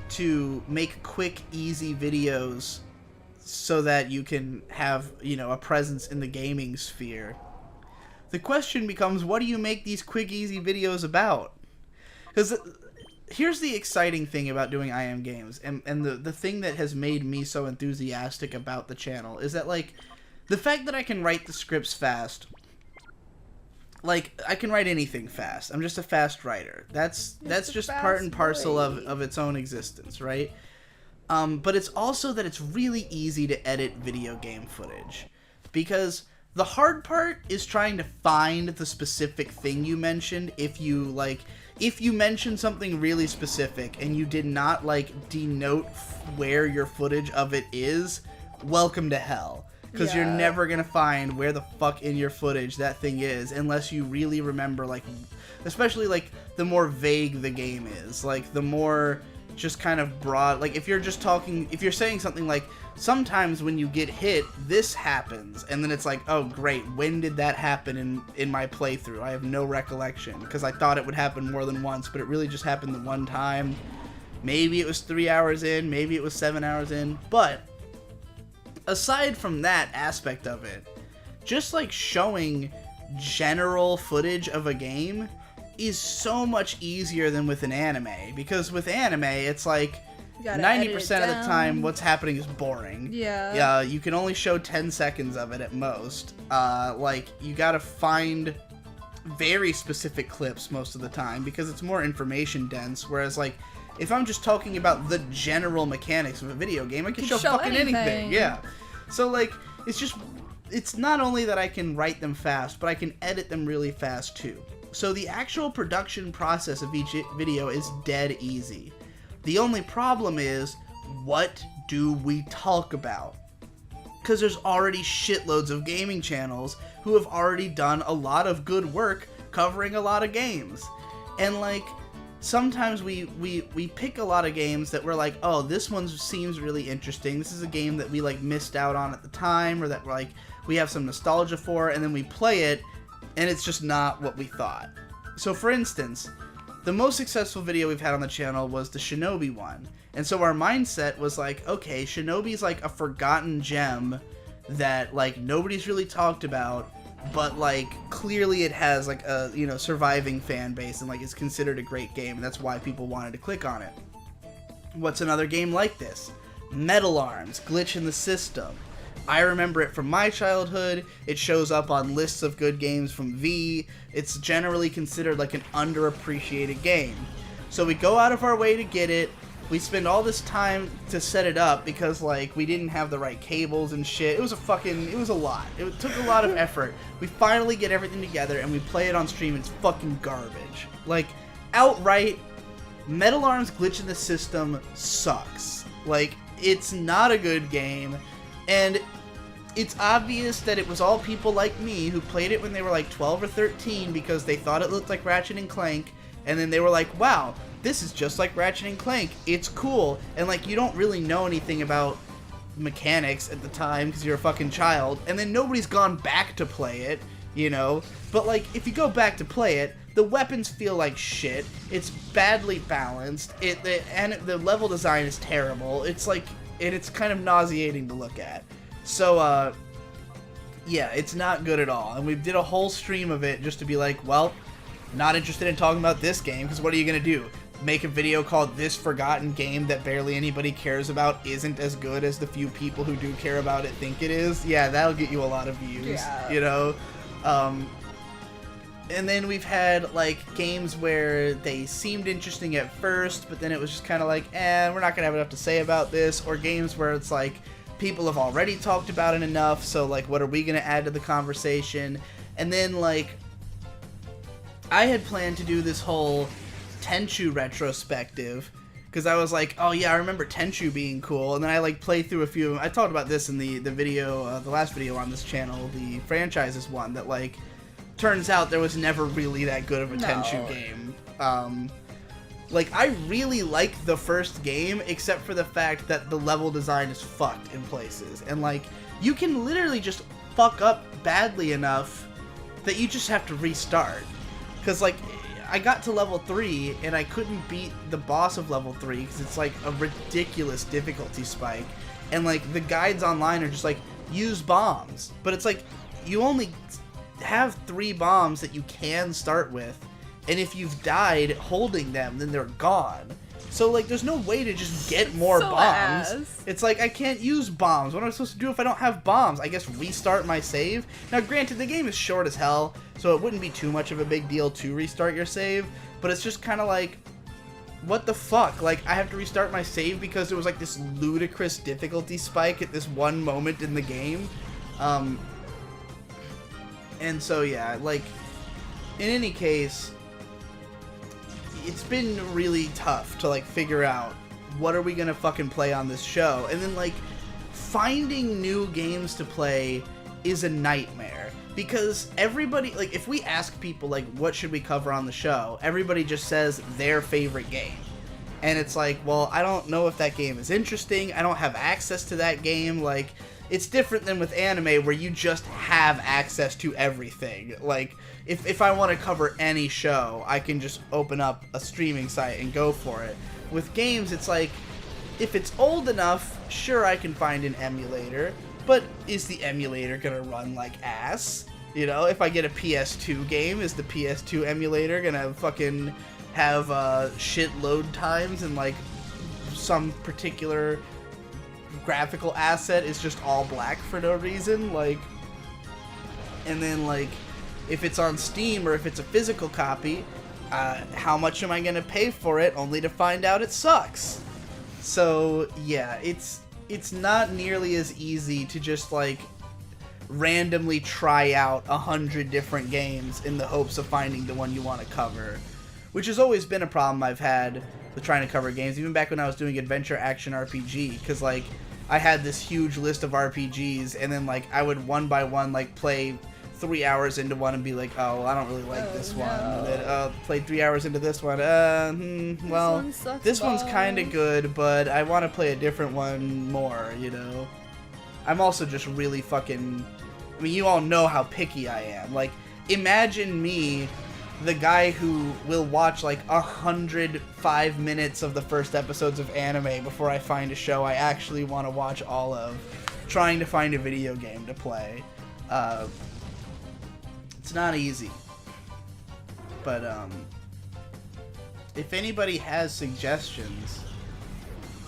to make quick, easy videos so that you can have, you know, a presence in the gaming sphere, the question becomes, what do you make these quick, easy videos about? Because here's the exciting thing about doing I Am Games, and the thing that has made me so enthusiastic about the channel is that, like, the fact that I can write the scripts fast, like, I can write anything fast. I'm just a fast writer. That's just part and parcel of its own existence, right? But it's also that it's really easy to edit video game footage, because the hard part is trying to find the specific thing you mentioned. If you mention something really specific and you did not, like, denote where your footage of it is, welcome to hell. Because you're never going to find where the fuck in your footage that thing is unless you really remember, like, especially, like, the more vague the game is. Like, the more just kind of broad, like, if you're saying something like, sometimes when you get hit, this happens, and then it's like, oh, great, when did that happen in my playthrough? I have no recollection, because I thought it would happen more than once, but it really just happened the one time. Maybe it was 3 hours in, maybe it was 7 hours in, but aside from that aspect of it, just, like, showing general footage of a game is so much easier than with an anime, because with anime, it's like 90% of the time what's happening is boring. Yeah, you can only show 10 seconds of it at most. Like, you gotta find very specific clips most of the time because it's more information dense, whereas, like, if I'm just talking about the general mechanics of a video game, I can show fucking anything. Yeah. So, like, it's not only that I can write them fast, but I can edit them really fast too. So the actual production process of each video is dead easy. The only problem is, what do we talk about? Because there's already shitloads of gaming channels who have already done a lot of good work covering a lot of games. And, like, sometimes we pick a lot of games that we're like, oh, this one seems really interesting. This is a game that we, like, missed out on at the time, or that, like, we have some nostalgia for, and then we play it, and it's just not what we thought. So, for instance, the most successful video we've had on the channel was the Shinobi one. And so our mindset was like, okay, Shinobi's like a forgotten gem that, like, nobody's really talked about, but, like, clearly it has, like, a, you know, surviving fan base, and, like, it's considered a great game, and that's why people wanted to click on it. What's another game like this? Metal Arms, Glitch in the System. I remember it from my childhood. It shows up on lists of good games from V. It's generally considered like an underappreciated game. So we go out of our way to get it. We spend all this time to set it up because, like, we didn't have the right cables and shit. It was a lot. It took a lot of effort. We finally get everything together and we play it on stream. It's fucking garbage. Like, outright, Metal Arms Glitch in the System sucks. Like, it's not a good game. And it's obvious that it was all people like me who played it when they were like 12 or 13 because they thought it looked like Ratchet & Clank, and then they were like, wow, this is just like Ratchet & Clank. It's cool. And, like, you don't really know anything about mechanics at the time because you're a fucking child, and then nobody's gone back to play it, you know? But, like, if you go back to play it, the weapons feel like shit. It's badly balanced. And the level design is terrible. It's like... and it's kind of nauseating to look at. So, yeah, it's not good at all. And we did a whole stream of it just to be like, well, not interested in talking about this game, because what are you going to do? Make a video called This Forgotten Game that barely anybody cares about isn't as good as the few people who do care about it think it is? Yeah, that'll get you a lot of views, you know? And then we've had, like, games where they seemed interesting at first, but then it was just kind of like, we're not going to have enough to say about this. Or games where it's like, people have already talked about it enough, so, like, what are we going to add to the conversation? And then, like, I had planned to do this whole Tenchu retrospective, because I was like, oh yeah, I remember Tenchu being cool, and then I like played through a few of them. I talked about this in the video, the last video on this channel, the franchises one, that like, turns out there was never really that good of a Tenchu game. Like, I really like the first game, except for the fact that the level design is fucked in places, and like, you can literally just fuck up badly enough that you just have to restart. Because, like, I got to level 3, and I couldn't beat the boss of level 3, because it's, like, a ridiculous difficulty spike. And, like, the guides online are just, like, use bombs. But it's, like, you only have 3 bombs that you can start with, and if you've died holding them, then they're gone. So, like, there's no way to just get more bombs. It's like, I can't use bombs. What am I supposed to do if I don't have bombs? I guess restart my save? Now, granted, the game is short as hell, so it wouldn't be too much of a big deal to restart your save, but it's just kind of like, what the fuck? Like, I have to restart my save because there was, like, this ludicrous difficulty spike at this one moment in the game. And so, yeah, like, in any case, it's been really tough to, like, figure out what are we gonna fucking play on this show. And then, like, finding new games to play is a nightmare. Because everybody, like, if we ask people, like, what should we cover on the show, everybody just says their favorite game. And it's like, well, I don't know if that game is interesting. I don't have access to that game. Like, it's different than with anime where you just have access to everything. Like, if I want to cover any show, I can just open up a streaming site and go for it. With games, it's like, if it's old enough, sure, I can find an emulator, but is the emulator gonna run like ass? You know, if I get a PS2 game, is the PS2 emulator gonna fucking have shit load times and like some particular graphical asset is just all black for no reason? Like, and then like, if it's on Steam or if it's a physical copy, how much am I gonna pay for it only to find out it sucks? So yeah, it's not nearly as easy to just like randomly try out 100 different games in the hopes of finding the one you want to cover, which has always been a problem I've had with trying to cover games, even back when I was doing adventure action RPG, because like I had this huge list of RPGs, and then like I would one by one like play 3 hours into one and be like, oh, I don't really like this one. And then played 3 hours into this one. Well, this one's kind of good, but I want to play a different one more, you know? I'm also just really fucking... I mean, you all know how picky I am. Like, imagine me, the guy who will watch like 105 minutes of the first episodes of anime before I find a show I actually want to watch all of, trying to find a video game to play. It's not easy, but if anybody has suggestions,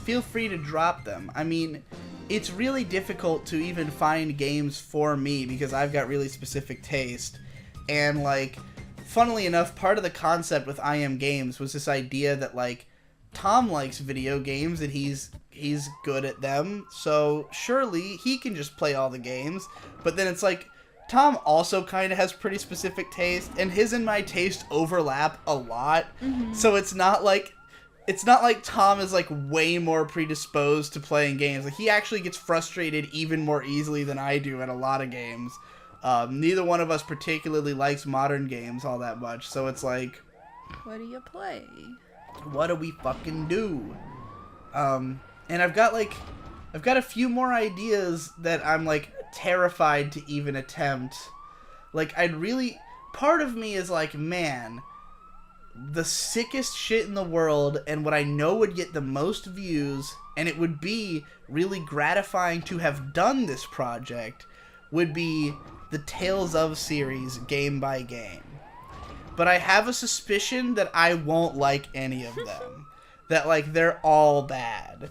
feel free to drop them. I mean, it's really difficult to even find games for me because I've got really specific taste, and like, funnily enough, part of the concept with I Am Games was this idea that like, Tom likes video games and he's good at them, so surely he can just play all the games. But then it's like, Tom also kind of has pretty specific taste, and his and my taste overlap a lot. Mm-hmm. So it's not like Tom is like way more predisposed to playing games. Like, he actually gets frustrated even more easily than I do at a lot of games. Neither one of us particularly likes modern games all that much, so it's like, what do you play? What do we fucking do? And I've got a few more ideas that I'm like terrified to even attempt. Like, part of me is like, man, the sickest shit in the world and what I know would get the most views, and it would be really gratifying to have done this project, would be the Tales of series game by game. But I have a suspicion that I won't like any of them. That like, they're all bad.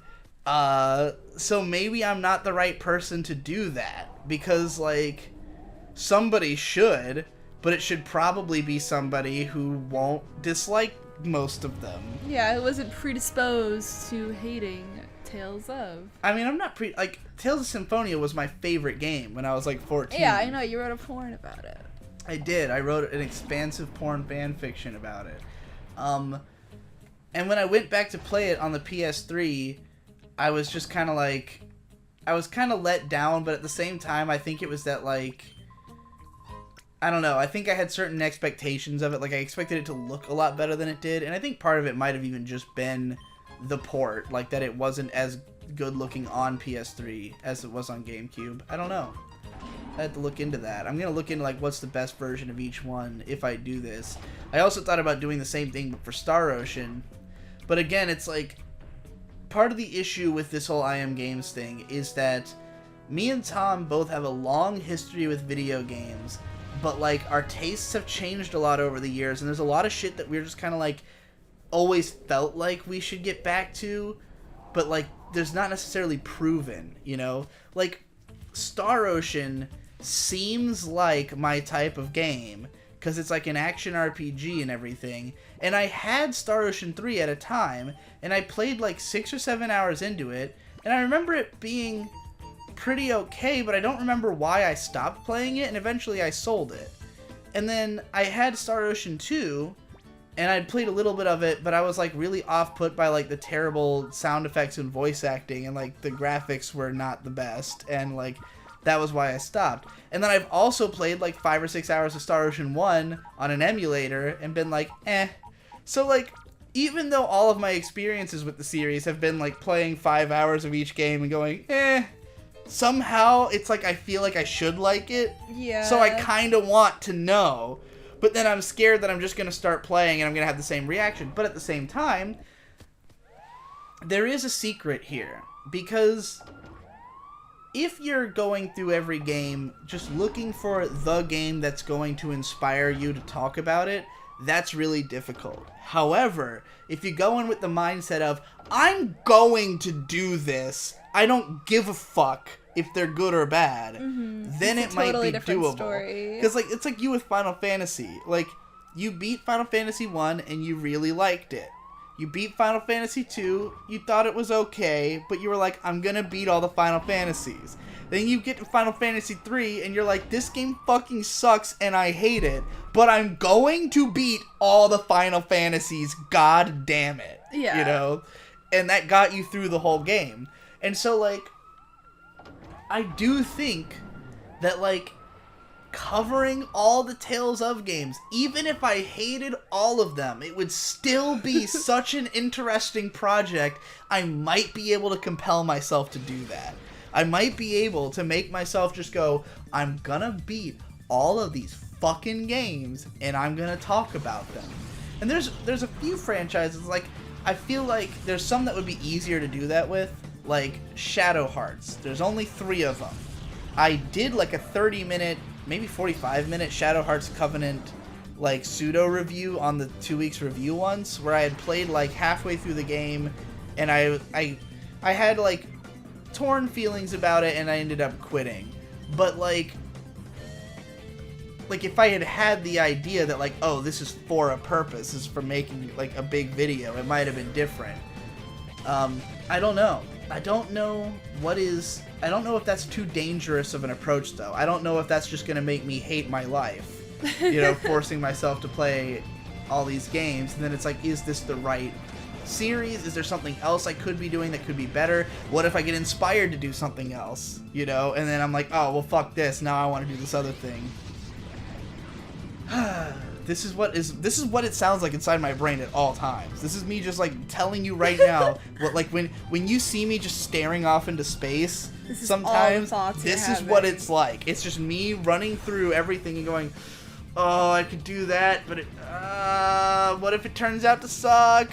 So maybe I'm not the right person to do that, because like, somebody should, but it should probably be somebody who won't dislike most of them. Yeah, I wasn't predisposed to hating Tales of. I mean, I'm not like, Tales of Symphonia was my favorite game when I was like 14. Yeah, I know, you wrote a porn about it. I did. I wrote an expansive porn fan fiction about it. And when I went back to play it on the PS3, I was just kind of like... I was kind of let down, but at the same time, I think it was that, like... I don't know. I think I had certain expectations of it. Like, I expected it to look a lot better than it did. And I think part of it might have even just been the port. Like, that it wasn't as good looking on PS3 as it was on GameCube. I don't know. I had to look into that. I'm going to look into, like, what's the best version of each one if I do this. I also thought about doing the same thing but for Star Ocean. But again, it's like... Part of the issue with this whole I Am Games thing is that me and Tom both have a long history with video games, but, like, our tastes have changed a lot over the years, and there's a lot of shit that we're just kind of, like, always felt like we should get back to, but, like, there's not necessarily proven, you know? Like, Star Ocean seems like my type of game, because it's like an action RPG and everything, and I had Star Ocean 3 at a time, and I played like 6 or 7 hours into it, and I remember it being pretty okay, but I don't remember why I stopped playing it, and eventually I sold it. And then I had Star Ocean 2, and I'd played a little bit of it, but I was like really off-put by like the terrible sound effects and voice acting, and like the graphics were not the best, and like that was why I stopped. And then I've also played like 5 or 6 hours of Star Ocean 1 on an emulator and been like, eh. So like, even though all of my experiences with the series have been like playing 5 hours of each game and going, eh, somehow it's like I feel like I should like it. Yeah. So I kind of want to know. But then I'm scared that I'm just going to start playing and I'm going to have the same reaction. But at the same time, there is a secret here. Because if you're going through every game just looking for the game that's going to inspire you to talk about it, that's really difficult. However, if you go in with the mindset of, I'm going to do this, I don't give a fuck if they're good or bad, then it might be doable. Because like it's like you with Final Fantasy. Like, you beat Final Fantasy 1 and you really liked it. You beat Final Fantasy 2, you thought it was okay, but you were like, I'm gonna beat all the Final Fantasies. Then you get to Final Fantasy 3 and you're like, this game fucking sucks and I hate it, but I'm going to beat all the Final Fantasies, god damn it. Yeah. You know? And that got you through the whole game. And so, like, I do think that, like, covering all the Tales of games, even if I hated all of them, it would still be such an interesting project. I might be able to compel myself to do that. I might be able to make myself just go, I'm gonna beat all of these fucking games, and I'm gonna talk about them. And there's a few franchises, like, I feel like there's some that would be easier to do that with, like Shadow Hearts. There's only 3 of them. I did like a 30-minute, maybe 45-minute Shadow Hearts Covenant like pseudo review on the 2 weeks review once, where I had played like halfway through the game, and I had like torn feelings about it, and I ended up quitting. But like if I had the idea that like, oh, this is for a purpose, this is for making like a big video, it might have been different. I don't know. I don't know if that's too dangerous of an approach, though. I don't know if that's just going to make me hate my life, you know, forcing myself to play all these games. And then it's like, is this the right series? Is there something else I could be doing that could be better? What if I get inspired to do something else, you know? And then I'm like, oh, well, fuck this. Now I want to do this other thing. This is what it sounds like inside my brain at all times. This is me just like telling you right now what, like, when you see me just staring off into space, sometimes this is what it's like. It's just me running through everything and going, oh, I could do that, but what if it turns out to suck?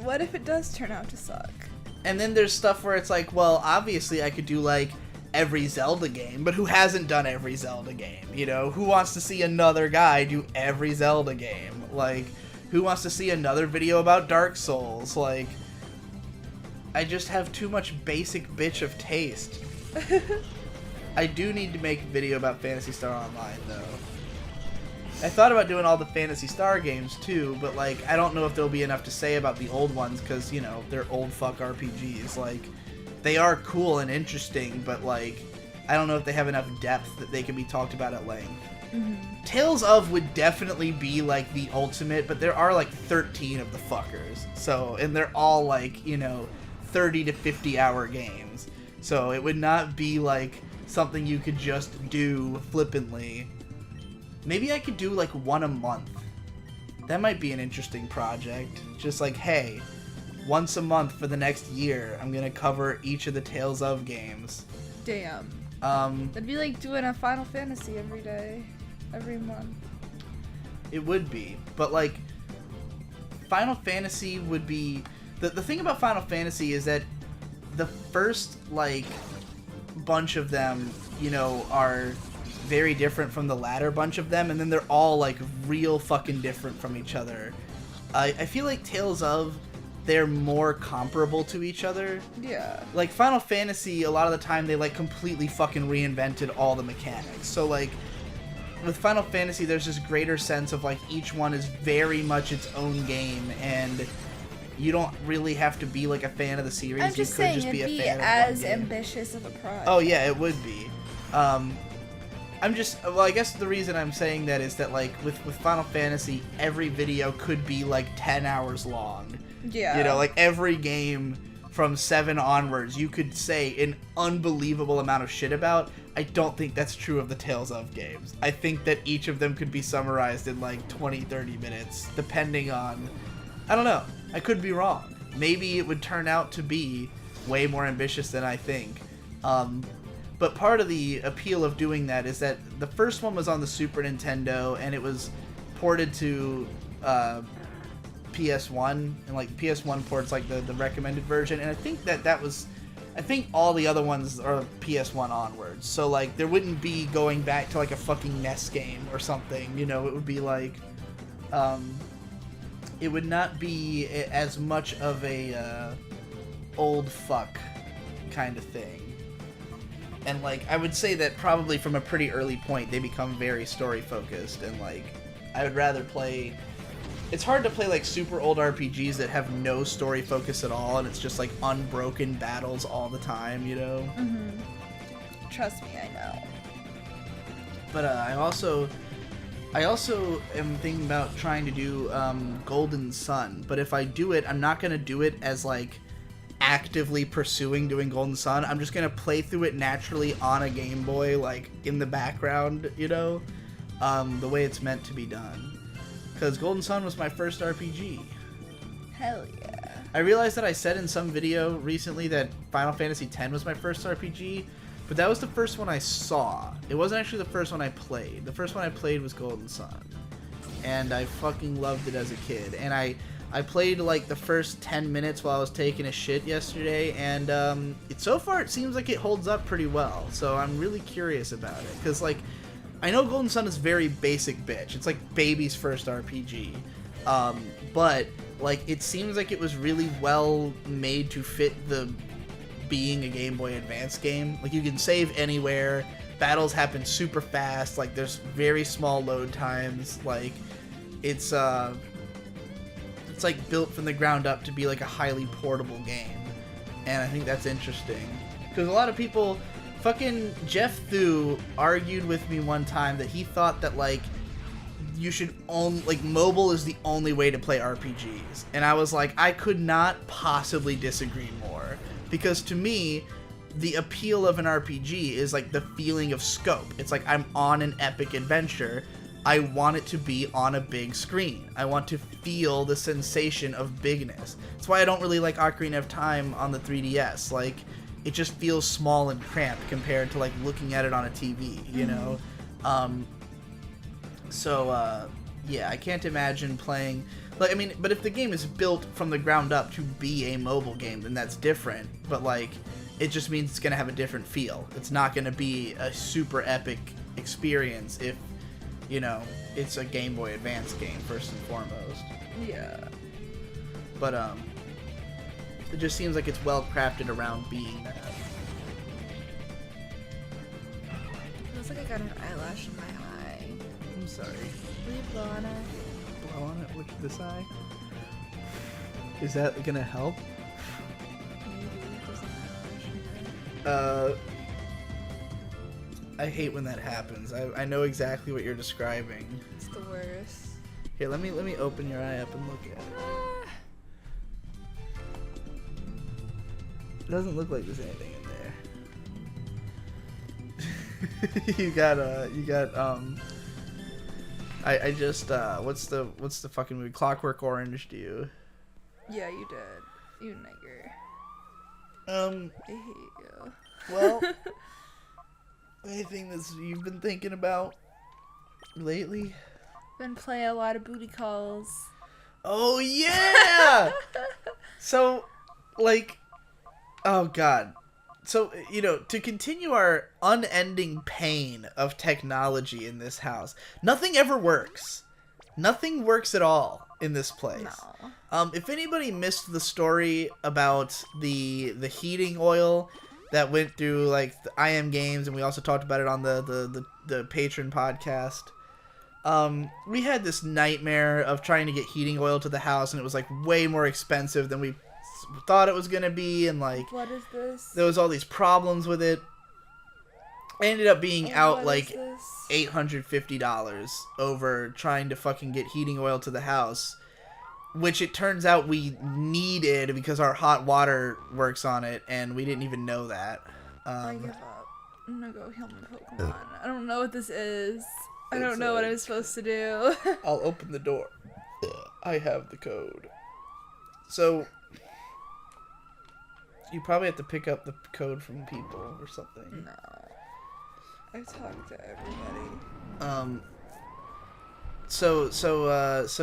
What if it does turn out to suck? And then there's stuff where it's like, well, obviously I could do like every Zelda game, but who hasn't done every Zelda game, you know? Who wants to see another guy do every Zelda game? Like, who wants to see another video about Dark Souls? Like, I just have too much basic bitch of taste. I do need to make a video about Phantasy Star Online, though. I thought about doing all the Phantasy Star games, too, but, like, I don't know if there'll be enough to say about the old ones, because, you know, they're old fuck RPGs, like, they are cool and interesting, but, like, I don't know if they have enough depth that they can be talked about at length. Tales of would definitely be like the ultimate, but there are like 13 of the fuckers. So, and they're all like, 30 to 50 hour games. So it would not be like something you could just do flippantly. Maybe I could do like one a month. That might be an interesting project. Just like, hey, once a month for the next year, I'm gonna cover each of the Tales of games. Damn. That'd be like doing a Final Fantasy every day, every month. It would be, but like, Final Fantasy would be... The thing about Final Fantasy is that the first, like, bunch of them, are very different from the latter bunch of them, and then they're all, like, real fucking different from each other. I feel like Tales of, they're more comparable to each other. Yeah. Like, Final Fantasy, a lot of the time, they, like, completely fucking reinvented all the mechanics. So, like, with Final Fantasy, there's this greater sense of, like, each one is very much its own game, and you don't really have to be, like, a fan of the series. I'm just saying, it'd be as ambitious of a project. Oh, yeah, it would be. I guess the reason I'm saying that is that, like, with Final Fantasy, every video could be, like, 10 hours long. Yeah. Like, every game from 7 onwards, you could say an unbelievable amount of shit about. I don't think that's true of the Tales of games. I think that each of them could be summarized in, like, 20, 30 minutes, depending on... I don't know. I could be wrong. Maybe it would turn out to be way more ambitious than I think. But part of the appeal of doing that is that the first one was on the Super Nintendo, and it was ported to PS1, and like PS1 ports like the recommended version, and I think I think all the other ones are PS1 onwards. So like there wouldn't be going back to like a fucking NES game or something, it would be like it would not be as much of a old fuck kind of thing. And like I would say that probably from a pretty early point they become very story focused, and like I would rather play... It's hard to play like super old RPGs that have no story focus at all, and it's just like unbroken battles all the time, Trust me, I know. But I also am thinking about trying to do Golden Sun, but if I do it, I'm not gonna do it as like actively pursuing doing Golden Sun. I'm just gonna play through it naturally on a Game Boy, like in the background, the way it's meant to be done. Because Golden Sun was my first RPG. Hell yeah. I realized that I said in some video recently that Final Fantasy X was my first RPG, but that was the first one I saw. It wasn't actually the first one I played. The first one I played was Golden Sun. And I fucking loved it as a kid. And I played like the first 10 minutes while I was taking a shit yesterday, and so far it seems like it holds up pretty well. So I'm really curious about it. Because like, I know Golden Sun is very basic bitch. It's like baby's first RPG. But like it seems like it was really well made to fit the being a Game Boy Advance game. Like you can save anywhere, battles happen super fast, like there's very small load times, like it's like built from the ground up to be like a highly portable game. And I think that's interesting. Because a lot of people... Fucking Jeff Thu argued with me one time that he thought that, like, you should own... Like, mobile is the only way to play RPGs. And I was like, I could not possibly disagree more. Because to me, the appeal of an RPG is, like, the feeling of scope. It's like, I'm on an epic adventure. I want it to be on a big screen. I want to feel the sensation of bigness. That's why I don't really like Ocarina of Time on the 3DS. Like... It just feels small and cramped compared to like looking at it on a TV, Yeah, I can't imagine playing like, I mean, but if the game is built from the ground up to be a mobile game, then that's different. But like, it just means it's gonna have a different feel. It's not gonna be a super epic experience if, it's a Game Boy Advance game first and foremost. Yeah. But it just seems like it's well crafted around being that. Looks like I got an eyelash in my eye. I'm sorry. Will you blow on it? Blow on it? Which, this eye? Is that gonna help? Maybe. There's an eyelash in there. I hate when that happens. I know exactly what you're describing. It's the worst. Here, let me open your eye up and look at it. It doesn't look like there's anything in there. you got I just what's the fucking movie? Clockwork Orange, do you? Yeah, you did. You nigger. I hate you. Well, anything that you've been thinking about lately? Been playing a lot of booty calls. Oh yeah. So, like, oh god. So, you know, to continue our unending pain of technology in this house, nothing ever works. Nothing works at all in this place. No. If anybody missed the story about the heating oil that went through, like, the IM Games, and we also talked about it on the Patron podcast, we had this nightmare of trying to get heating oil to the house, and it was, like, way more expensive than we thought it was gonna be, and like, what is this? There was all these problems with it. I ended up being out like $850 over trying to fucking get heating oil to the house, which it turns out we needed because our hot water works on it, and we didn't even know that. I give up. I'm gonna go heal my Pokemon. I don't know what this is. I don't know what I'm supposed to do. I'll open the door. I have the code. So you probably have to pick up the code from people or something. No. I've talked to everybody. So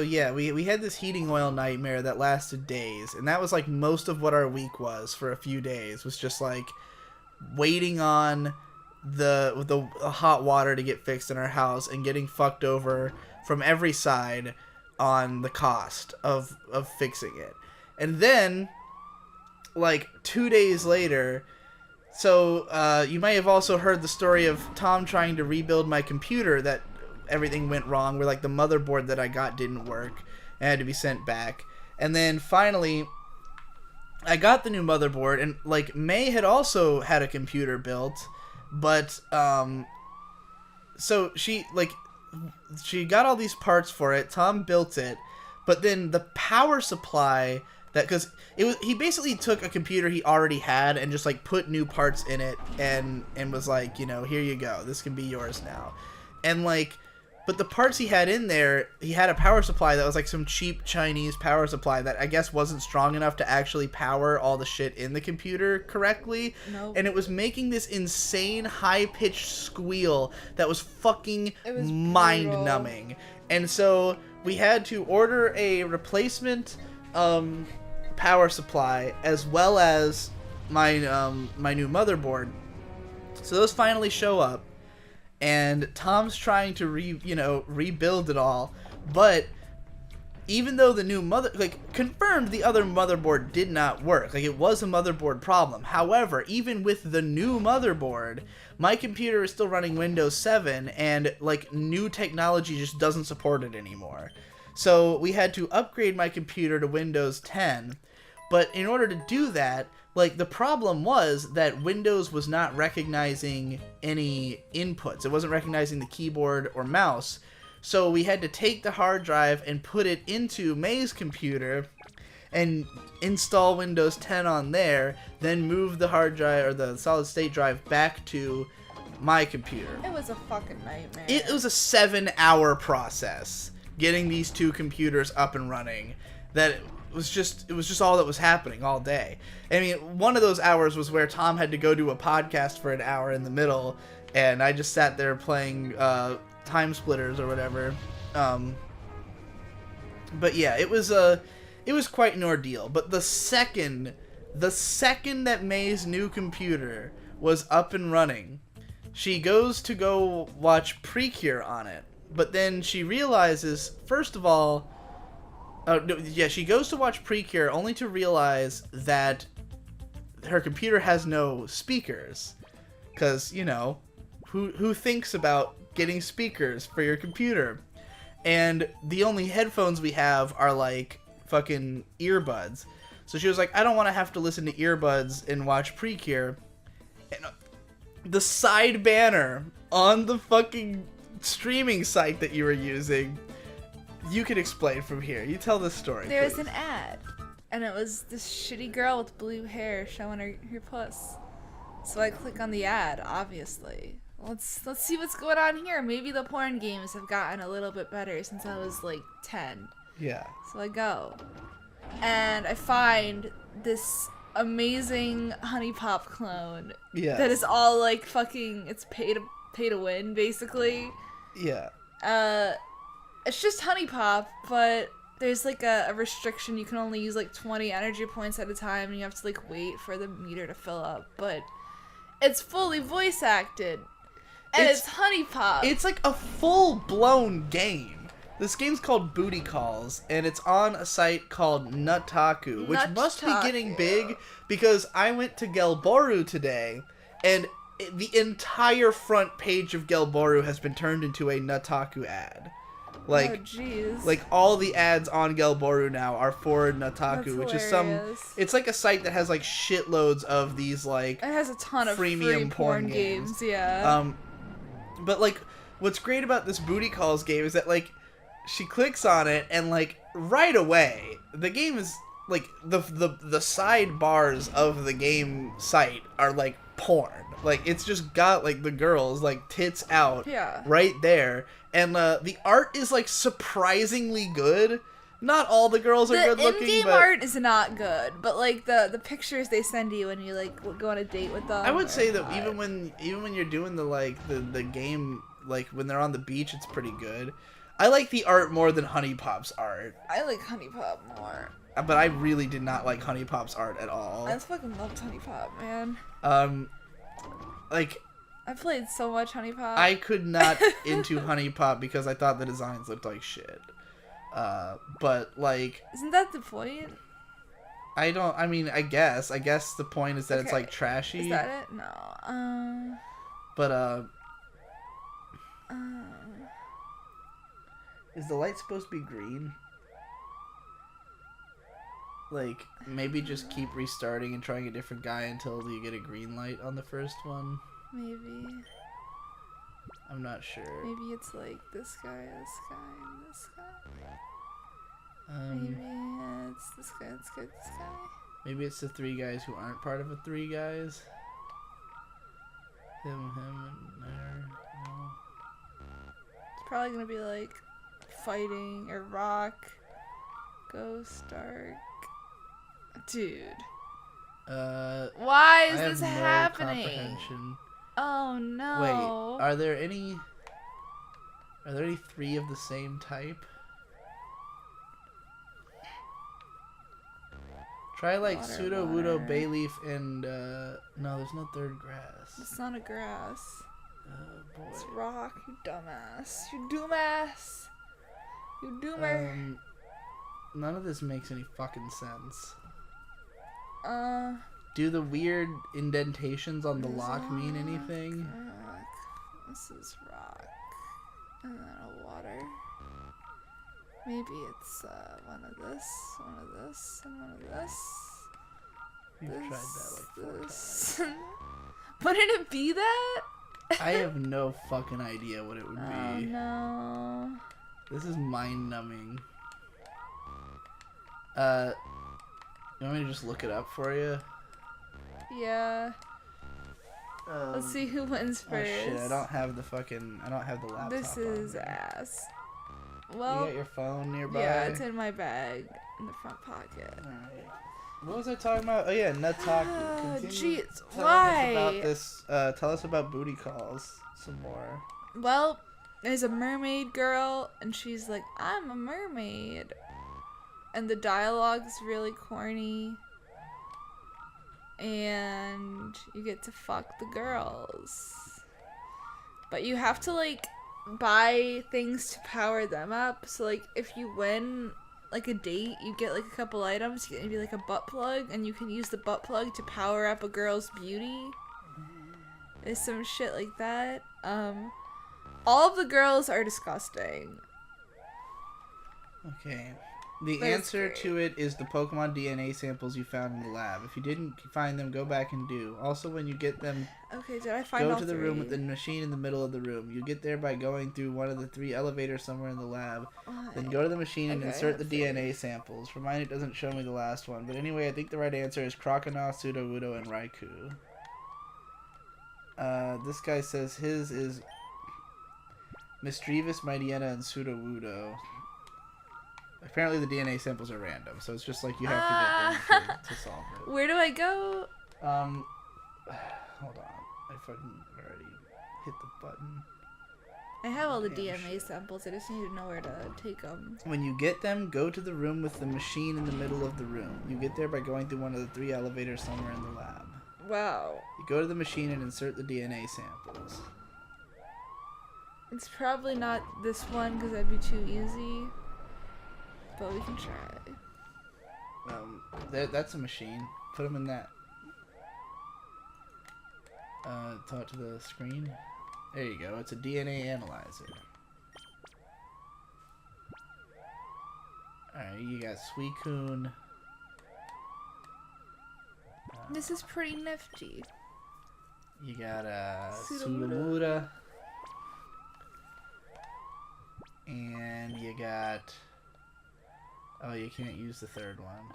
yeah, we had this heating oil nightmare that lasted days, and that was like most of what our week was for a few days, was just like waiting on the hot water to get fixed in our house and getting fucked over from every side on the cost of fixing it. And then, like 2 days later, so you may have also heard the story of Tom trying to rebuild my computer, that everything went wrong, where like the motherboard that I got didn't work and had to be sent back. And then finally I got the new motherboard, and like May had also had a computer built, but so she got all these parts for it. Tom built it, but then the power supply, that, because he basically took a computer he already had and just like put new parts in it and was like, you know, here you go, this can be yours now. And like, but the parts he had in there, he had a power supply that was like some cheap Chinese power supply that I guess wasn't strong enough to actually power all the shit in the computer correctly. Nope. And it was making this insane high-pitched squeal that was fucking mind-numbing. And so we had to order a replacement power supply, as well as my new motherboard. So those finally show up, and Tom's trying to rebuild it all. But even though the new confirmed the other motherboard did not work, like it was a motherboard problem. However, even with the new motherboard, my computer is still running Windows 7, and like new technology just doesn't support it anymore. So we had to upgrade my computer to Windows 10. But in order to do that, like, the problem was that Windows was not recognizing any inputs. It wasn't recognizing the keyboard or mouse. So we had to take the hard drive and put it into May's computer and install Windows 10 on there, then move the hard drive or the solid state drive back to my computer. It was a fucking nightmare. It was a 7-hour process getting these two computers up and running. It was just all that was happening all day. I mean, one of those hours was where Tom had to go do a podcast for an hour in the middle, and I just sat there playing Time Splitters or whatever. But yeah, it was quite an ordeal. But the second that May's new computer was up and running, she goes to go watch Precure on it. But then she realizes, first of all, she goes to watch Precure only to realize that her computer has no speakers. Because, you know, who thinks about getting speakers for your computer? And the only headphones we have are like fucking earbuds. So she was like, I don't want to have to listen to earbuds and watch Precure. And the side banner on the fucking streaming site that you were using. You can explain from here. You tell the story. There was please. an ad, and it was this shitty girl with blue hair showing her puss. So I click on the ad, obviously. Let's see what's going on here. Maybe the porn games have gotten a little bit better since I was like 10. Yeah. So I go, and I find this amazing Honey Pop clone. Yeah. That is all like fucking. It's pay to win, basically. Yeah. It's just Honey Pop, but there's like a restriction. You can only use like 20 energy points at a time, and you have to like wait for the meter to fill up. But it's fully voice acted, and it's Honey Pop. It's like a full-blown game. This game's called Booty Calls, and it's on a site called Nutaku, which must be getting big because I went to Gelboru today, and the entire front page of Gelboru has been turned into a Nutaku ad. Like, oh, jeez. Like all the ads on Gelboru now are for Nutaku, which is it's like a site that has like shitloads of these like it has a ton of freemium free porn games, yeah. But like what's great about this Booty Calls game is that like she clicks on it and like right away the game is like the sidebars of the game site are like porn. Like it's just got like the girls like tits out right there. And the art is, like, surprisingly good. Not all the girls are good looking, but... The in-game art is not good, but, like, the pictures they send you when you, like, go on a date with them... I would say that even when you're doing the, like, the game, like, when they're on the beach, it's pretty good. I like the art more than Honey Pop's art. I like Honey Pop more. But I really did not like Honey Pop's art at all. I just fucking loved Honey Pop, man. Like... I played so much Honey Pop. I could not into Honey Pop because I thought the designs looked like shit. But, like... Isn't that the point? I guess. I guess the point is that it's, like, trashy. Is that it? No. But, is the light supposed to be green? Like, maybe just keep restarting and trying a different guy until you get a green light on the first one? Maybe. I'm not sure. Maybe it's like this guy, and this guy. Maybe it's this guy, this guy. Maybe it's the three guys who aren't part of the three guys. Him, and her. No. It's probably gonna be like fighting or rock, ghost, dark. Dude. Why is this happening? Oh no. Wait, are there any three of the same type? Try like pseudo wudo bayleaf and no, there's no third grass. It's not a grass. Oh boy. It's rock, you dumbass. You doomass. You doomer. None of this makes any fucking sense. Do the weird indentations on the lock mean anything? Rock. This is rock. And then a water. Maybe it's one of this, and one of this. You've tried that like 4 times. Wouldn't it be that? I have no fucking idea what it would be. Oh no. This is mind numbing. You want me to just look it up for you? Yeah. Let's see who wins first. Oh shit, I don't have the laptop. This is ass. Well, you got your phone nearby? Yeah, it's in my bag in the front pocket. Alright. What was I talking about? Oh yeah, Nutaku. Jeez, why? About this, tell us about Booty Calls some more. Well, there's a mermaid girl, and she's like, I'm a mermaid. And the dialogue's really corny. And you get to fuck the girls. But you have to, like, buy things to power them up. So, like, if you win, like, a date, you get, like, a couple items. You get maybe, like, a butt plug. And you can use the butt plug to power up a girl's beauty. There's some shit like that. All of the girls are disgusting. Okay. The answer to it is the Pokemon DNA samples you found in the lab. If you didn't find them, go back and do. Also, when you get them, okay, did I find all go to the three? room with the machine in the middle of the room. You get there by going through one of the 3 elevators somewhere in the lab. Then go to the machine and insert the DNA samples. For mine, it doesn't show me the last one. But anyway, I think the right answer is Croconaw, Sudowoodo, and Raikou. This guy says his is Misdreavus, Mightyena, and Sudowoodo. Apparently the DNA samples are random, so it's just like you have to get them to solve it. Where do I go? Hold on. I fucking already hit the button. I have all the DNA samples. I just need to know where to take them. When you get them, go to the room with the machine in the middle of the room. You get there by going through one of the 3 elevators somewhere in the lab. Wow. You go to the machine and insert the DNA samples. It's probably not this one because that'd be too easy. But we can try. That's a machine. Put them in that. Talk to the screen. There you go. It's a DNA analyzer. Alright, you got Suicune. This is pretty nifty. You got Sudowoodo. And you got... Oh, you can't use the third one.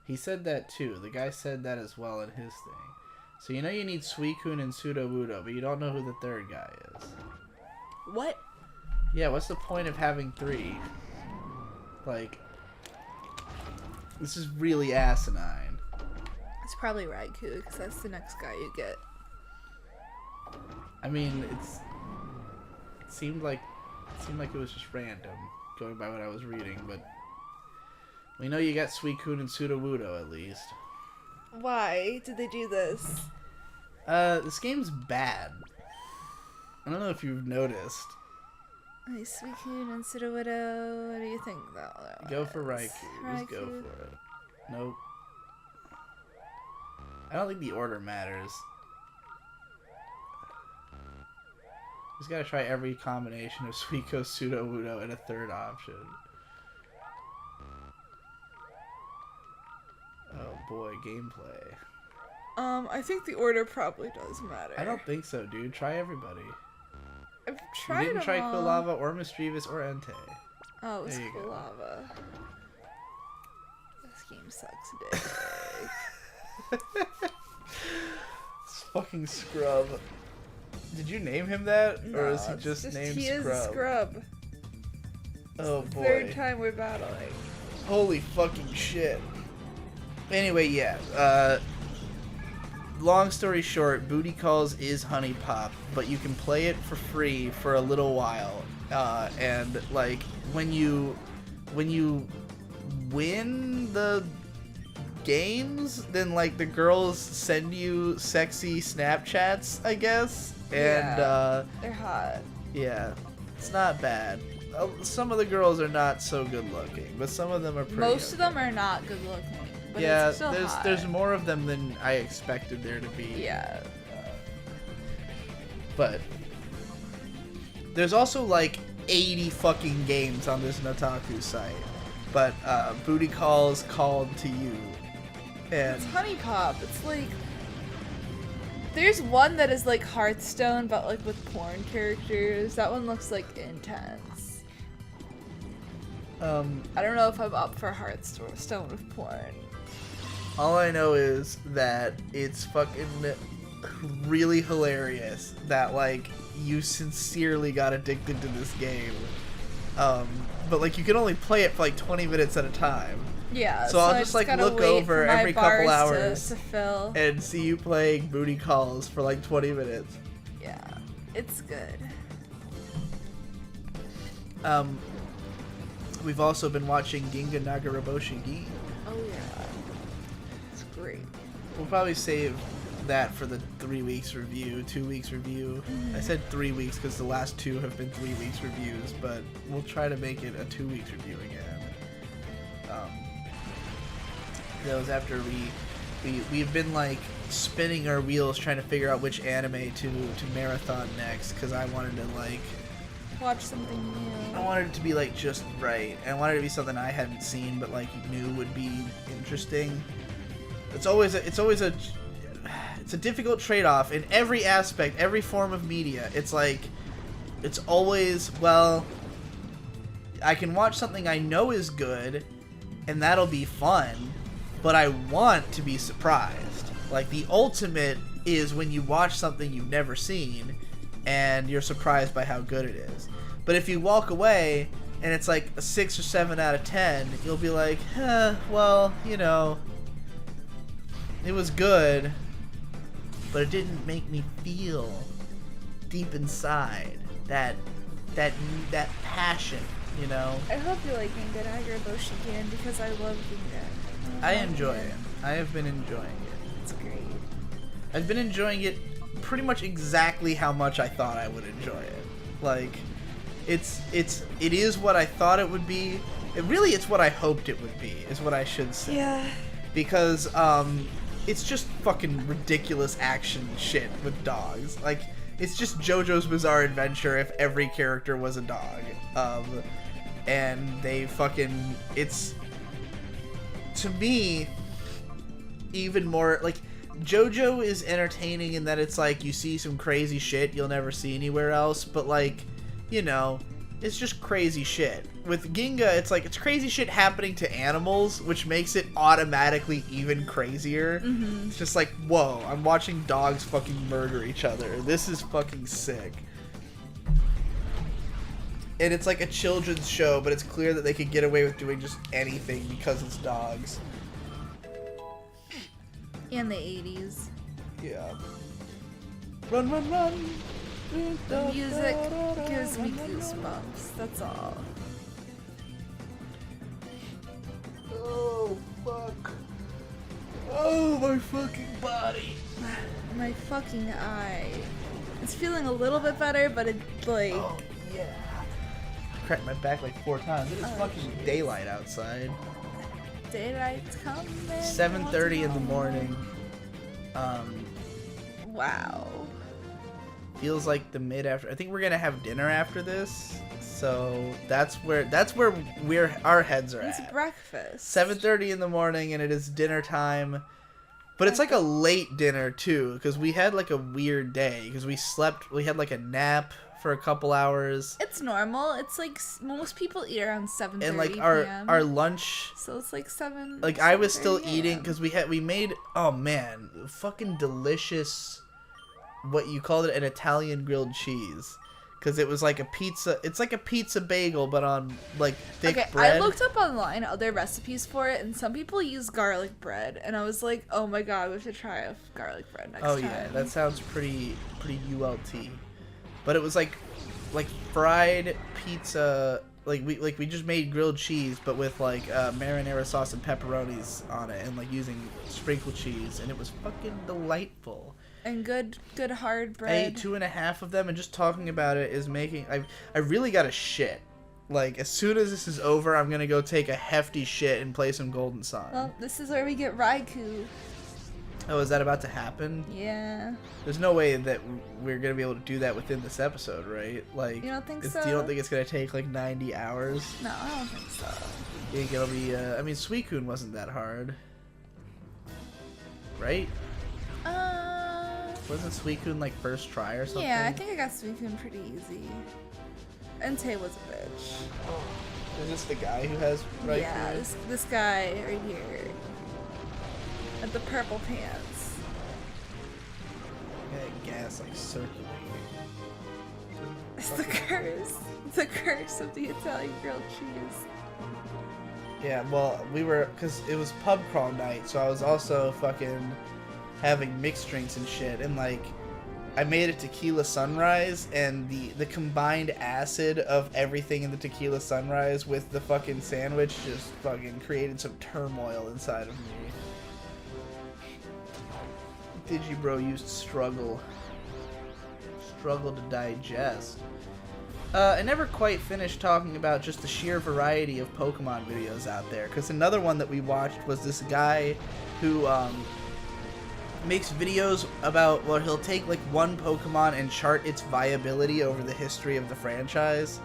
He said that too. The guy said that as well in his thing. So you know you need Suicune and Sudowoodo, but you don't know who the third guy is. What? Yeah, what's the point of having 3? Like, this is really asinine. It's probably Raikou, because that's the next guy you get. I mean, it seemed like it was just random, going by what I was reading, but we know you got Suicune and Sudowoodo at least. Why did they do this? This game's bad. I don't know if you've noticed. Hey, Suicune and Sudowoodo, what do you think that Go for Raikou. Just go for it. Nope. I don't think the order matters. Just gotta try every combination of Suicune, Sudowoodo, and a third option. Oh boy, gameplay. I think the order probably does matter. I don't think so, dude. Try everybody. I've tried. You didn't try Quilava or Misdreavus or Entei. Oh, it was Quilava. This game sucks dick. This fucking scrub. Did you name him that? No, or is he just named he Scrub? Is Scrub. Oh It's boy. the 3rd time we're battling. Holy fucking shit. Anyway, yeah. Long story short, Booty Calls is Honey Pop, but you can play it for free for a little while. And like when you win the games, then like the girls send you sexy Snapchats, I guess. And they're hot. Yeah, it's not bad. Some of the girls are not so good looking, but some of them are pretty. Most of them are not good looking. But yeah, it's still hot. there's more of them than I expected there to be. Yeah. But there's also like 80 fucking games on this Notaku site. But Booty Calls called to you. And it's Honey Pop. It's like there's one that is like Hearthstone, but like with porn characters. That one looks like intense. I don't know if I'm up for Hearthstone with porn. All I know is that it's fucking really hilarious that like you sincerely got addicted to this game. But like you can only play it for like 20 minutes at a time. Yeah. So I'll just like look over every couple hours to fill. and see you playing Booty Calls for like 20 minutes. Yeah, it's good. We've also been watching Ginga Nagaraboshi Gi. Oh yeah, it's great. We'll probably save that for the 3 weeks review, 2 weeks review. I said 3 weeks because the last 2 have been 3 weeks reviews, but we'll try to make it a 2 weeks review again. That was after we've been like spinning our wheels trying to figure out which anime to marathon next because I wanted to like watch something new. I wanted it to be like just right. I wanted it to be something I hadn't seen but like knew would be interesting. It's a difficult trade-off in every aspect, every form of media. It's like it's always, well, I can watch something I know is good and that'll be fun, but I want to be surprised. Like the ultimate is when you watch something you've never seen and you're surprised by how good it is. But if you walk away and it's like a 6 or 7 out of 10, you'll be like, well, you know, it was good, but it didn't make me feel deep inside that passion, you know? I hope you like Ginga Nagaraboshi again, because I love Ginga. I enjoy it. I have been enjoying it. It's great. I've been enjoying it pretty much exactly how much I thought I would enjoy it. Like, it is what I thought it would be. It's what I hoped it would be, is what I should say. Yeah. Because, it's just fucking ridiculous action shit with dogs. Like, it's just JoJo's Bizarre Adventure if every character was a dog. And they fucking, it's, to me, even more, like, JoJo is entertaining in that it's like you see some crazy shit you'll never see anywhere else, but like, you know, it's just crazy shit. With Ginga, it's like it's crazy shit happening to animals, which makes it automatically even crazier. Mm-hmm. It's just like, whoa, I'm watching dogs fucking murder each other. This is fucking sick. And it's like a children's show, but it's clear that they could get away with doing just anything because it's dogs. In the 80s. Yeah. Run, run, run! The music gives me goosebumps, that's all. Oh, fuck. Oh, my fucking body. My fucking eye. It's feeling a little bit better, but it's like... Oh, yeah. I cracked my back like 4 times. It is fucking daylight outside. Daylight's coming. 7:30 in the morning. Wow. Feels like the mid-after. I think we're gonna have dinner after this, so that's where our heads are at. It's breakfast. 7:30 in the morning, and it is dinner time. But it's like a late dinner too, because we had like a weird day. Because we had like a nap for a couple hours. It's normal. It's like most people eat around 7:30 and like p.m. our lunch. So it's like 7. Like I was still eating because we made, oh man, fucking delicious. What you called it, an Italian grilled cheese, because it was like a pizza. It's like a pizza bagel, but on like thick bread. I looked up online other recipes for it, and some people use garlic bread, and I was like, oh my god, we have to try a garlic bread next time. Oh yeah, that sounds pretty ULT. But it was like fried pizza. Like we just made grilled cheese, but with like marinara sauce and pepperonis on it, and like using sprinkled cheese, and it was fucking delightful. And good hard bread. I ate 2.5 of them, and just talking about it is making... I really got to shit. Like, as soon as this is over, I'm gonna go take a hefty shit and play some Golden Sun. Well, this is where we get raikou. Oh, is that about to happen? Yeah. There's no way that we're gonna be able to do that within this episode, right? Like, you don't think so? You don't think it's gonna take, like, 90 hours? No, I don't think so. You think it'll be, I mean, Suicune wasn't that hard. Right? Wasn't Suicune like first try or something? Yeah, I think I got Suicune pretty easy. Entei was a bitch. Is this the guy who has raikou? Yeah, this guy right here. With the purple pants. Yeah, gas like circulating. It's the curse. The curse of the Italian grilled cheese. Yeah, well, because it was pub crawl night, so I was also fucking having mixed drinks and shit, and like I made a tequila sunrise, and the combined acid of everything in the tequila sunrise with the fucking sandwich just fucking created some turmoil inside of me. Digibro used struggle to digest. I never quite finished talking about just the sheer variety of Pokemon videos out there, because another one that we watched was this guy who makes videos about, well, he'll take like one Pokemon and chart its viability over the history of the franchise.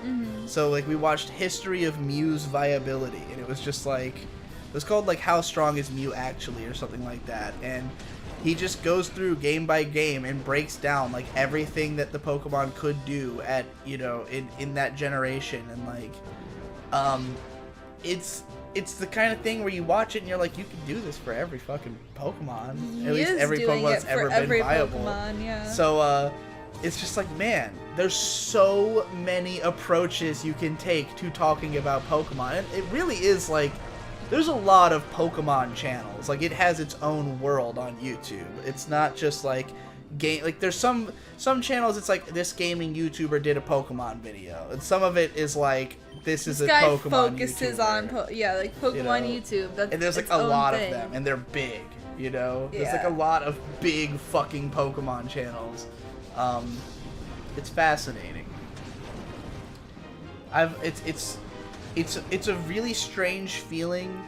So like we watched History of Mew's Viability, and it was just like, it was called like How Strong is Mew Actually or something like that, and he just goes through game by game and breaks down like everything that the Pokemon could do at, you know, in that generation. And like it's the kind of thing where you watch it and you're like, you can do this for every fucking Pokemon. At least every Pokemon that's ever been viable. Pokemon, yeah. So it's just like, man, there's so many approaches you can take to talking about Pokemon. And it really is like, there's a lot of Pokemon channels. Like, it has its own world on YouTube. It's not just like game. Like, there's some channels. It's like this gaming YouTuber did a Pokemon video, and some of it is like this is a Pokemon. This guy focuses on like Pokemon YouTube. That's and there's like a lot of them, and they're big. You know, there's like a lot of big fucking Pokemon channels. It's fascinating. It's a really strange feeling,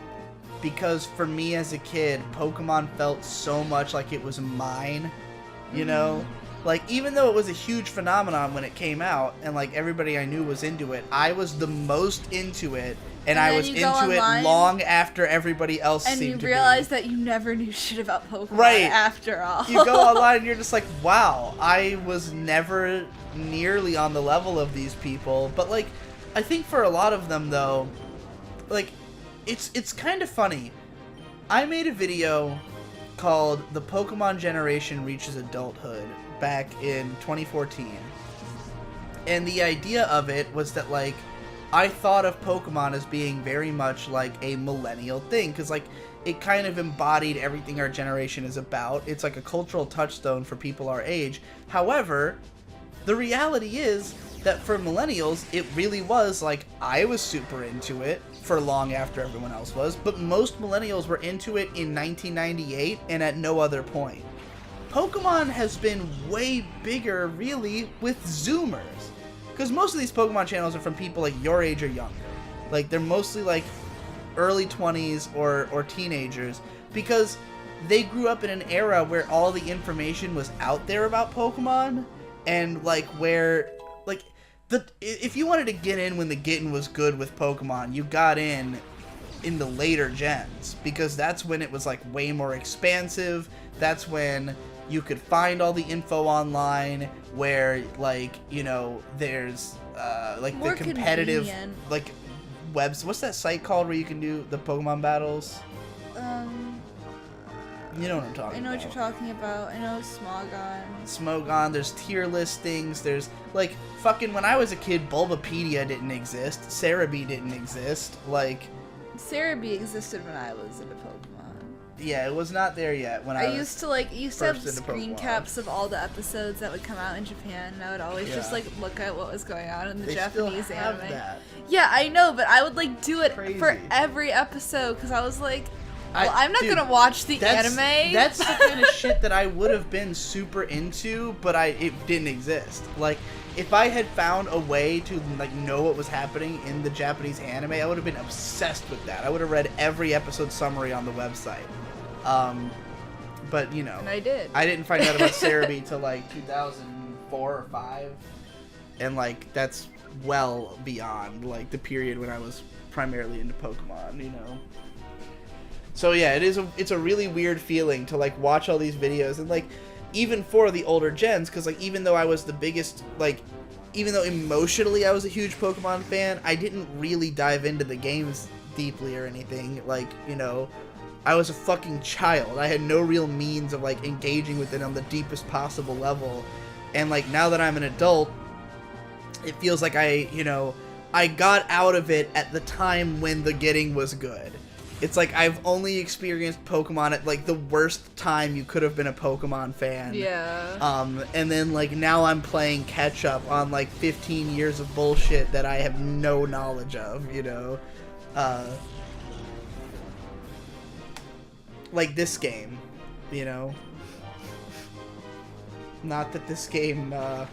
because for me as a kid, Pokemon felt so much like it was mine, you know? Like, even though it was a huge phenomenon when it came out, and like everybody I knew was into it, I was the most into it, and I was into it long after everybody else seemed to be. And you realize that you never knew shit about Pokemon after all. You go online and you're just like, wow, I was never nearly on the level of these people. But like, I think for a lot of them though, like, it's kind of funny. I made a video called The Pokemon Generation Reaches Adulthood back in 2014. And the idea of it was that, like, I thought of Pokemon as being very much like a millennial thing, because, like, it kind of embodied everything our generation is about. It's like a cultural touchstone for people our age. However, the reality is that for millennials, it really was like, I was super into it for long after everyone else was, but most millennials were into it in 1998 and at no other point. Pokemon has been way bigger, really, with Zoomers. Because most of these Pokemon channels are from people like your age or younger. Like, they're mostly like early 20s or teenagers, because they grew up in an era where all the information was out there about Pokemon, and like where, like, if you wanted to get in when the getting was good with Pokemon, you got in the later gens, because that's when it was like way more expansive. That's when you could find all the info online, where, like, you know, there's like more the competitive convenient. Like webs. What's that site called where you can do the Pokemon battles? You know what I'm talking about. I know what you're talking about. I know Smogon. There's tier listings. There's, like, fucking, when I was a kid, Bulbapedia didn't exist. Cerebi didn't exist. Like, Cerebi existed when I was into Pokemon. Yeah, it was not there yet when I used to have screen caps of all the episodes that would come out in Japan, and I would always just like look at what was going on in the Japanese still have anime. That. Yeah, I know, but I would like do it for every episode, because I was like, well, I'm not gonna watch the anime. That's the kind of shit that I would have been super into, but it didn't exist. Like, if I had found a way to like know what was happening in the Japanese anime, I would have been obsessed with that. I would have read every episode summary on the website. But, you know, and I did. I didn't find out about Cerebi till like 2004 or 5, and like that's well beyond like the period when I was primarily into Pokemon, you know. So yeah, it's a really weird feeling to like watch all these videos, and like even for the older gens, because like even though I was the biggest, like, even though emotionally I was a huge Pokemon fan, I didn't really dive into the games deeply or anything. Like, you know, I was a fucking child. I had no real means of like engaging with it on the deepest possible level. And like now that I'm an adult, it feels like I got out of it at the time when the getting was good. It's like I've only experienced Pokemon at like the worst time you could have been a Pokemon fan. Yeah. And then like now I'm playing catch up on like 15 years of bullshit that I have no knowledge of, you know. Like this game, you know. Not that this game, not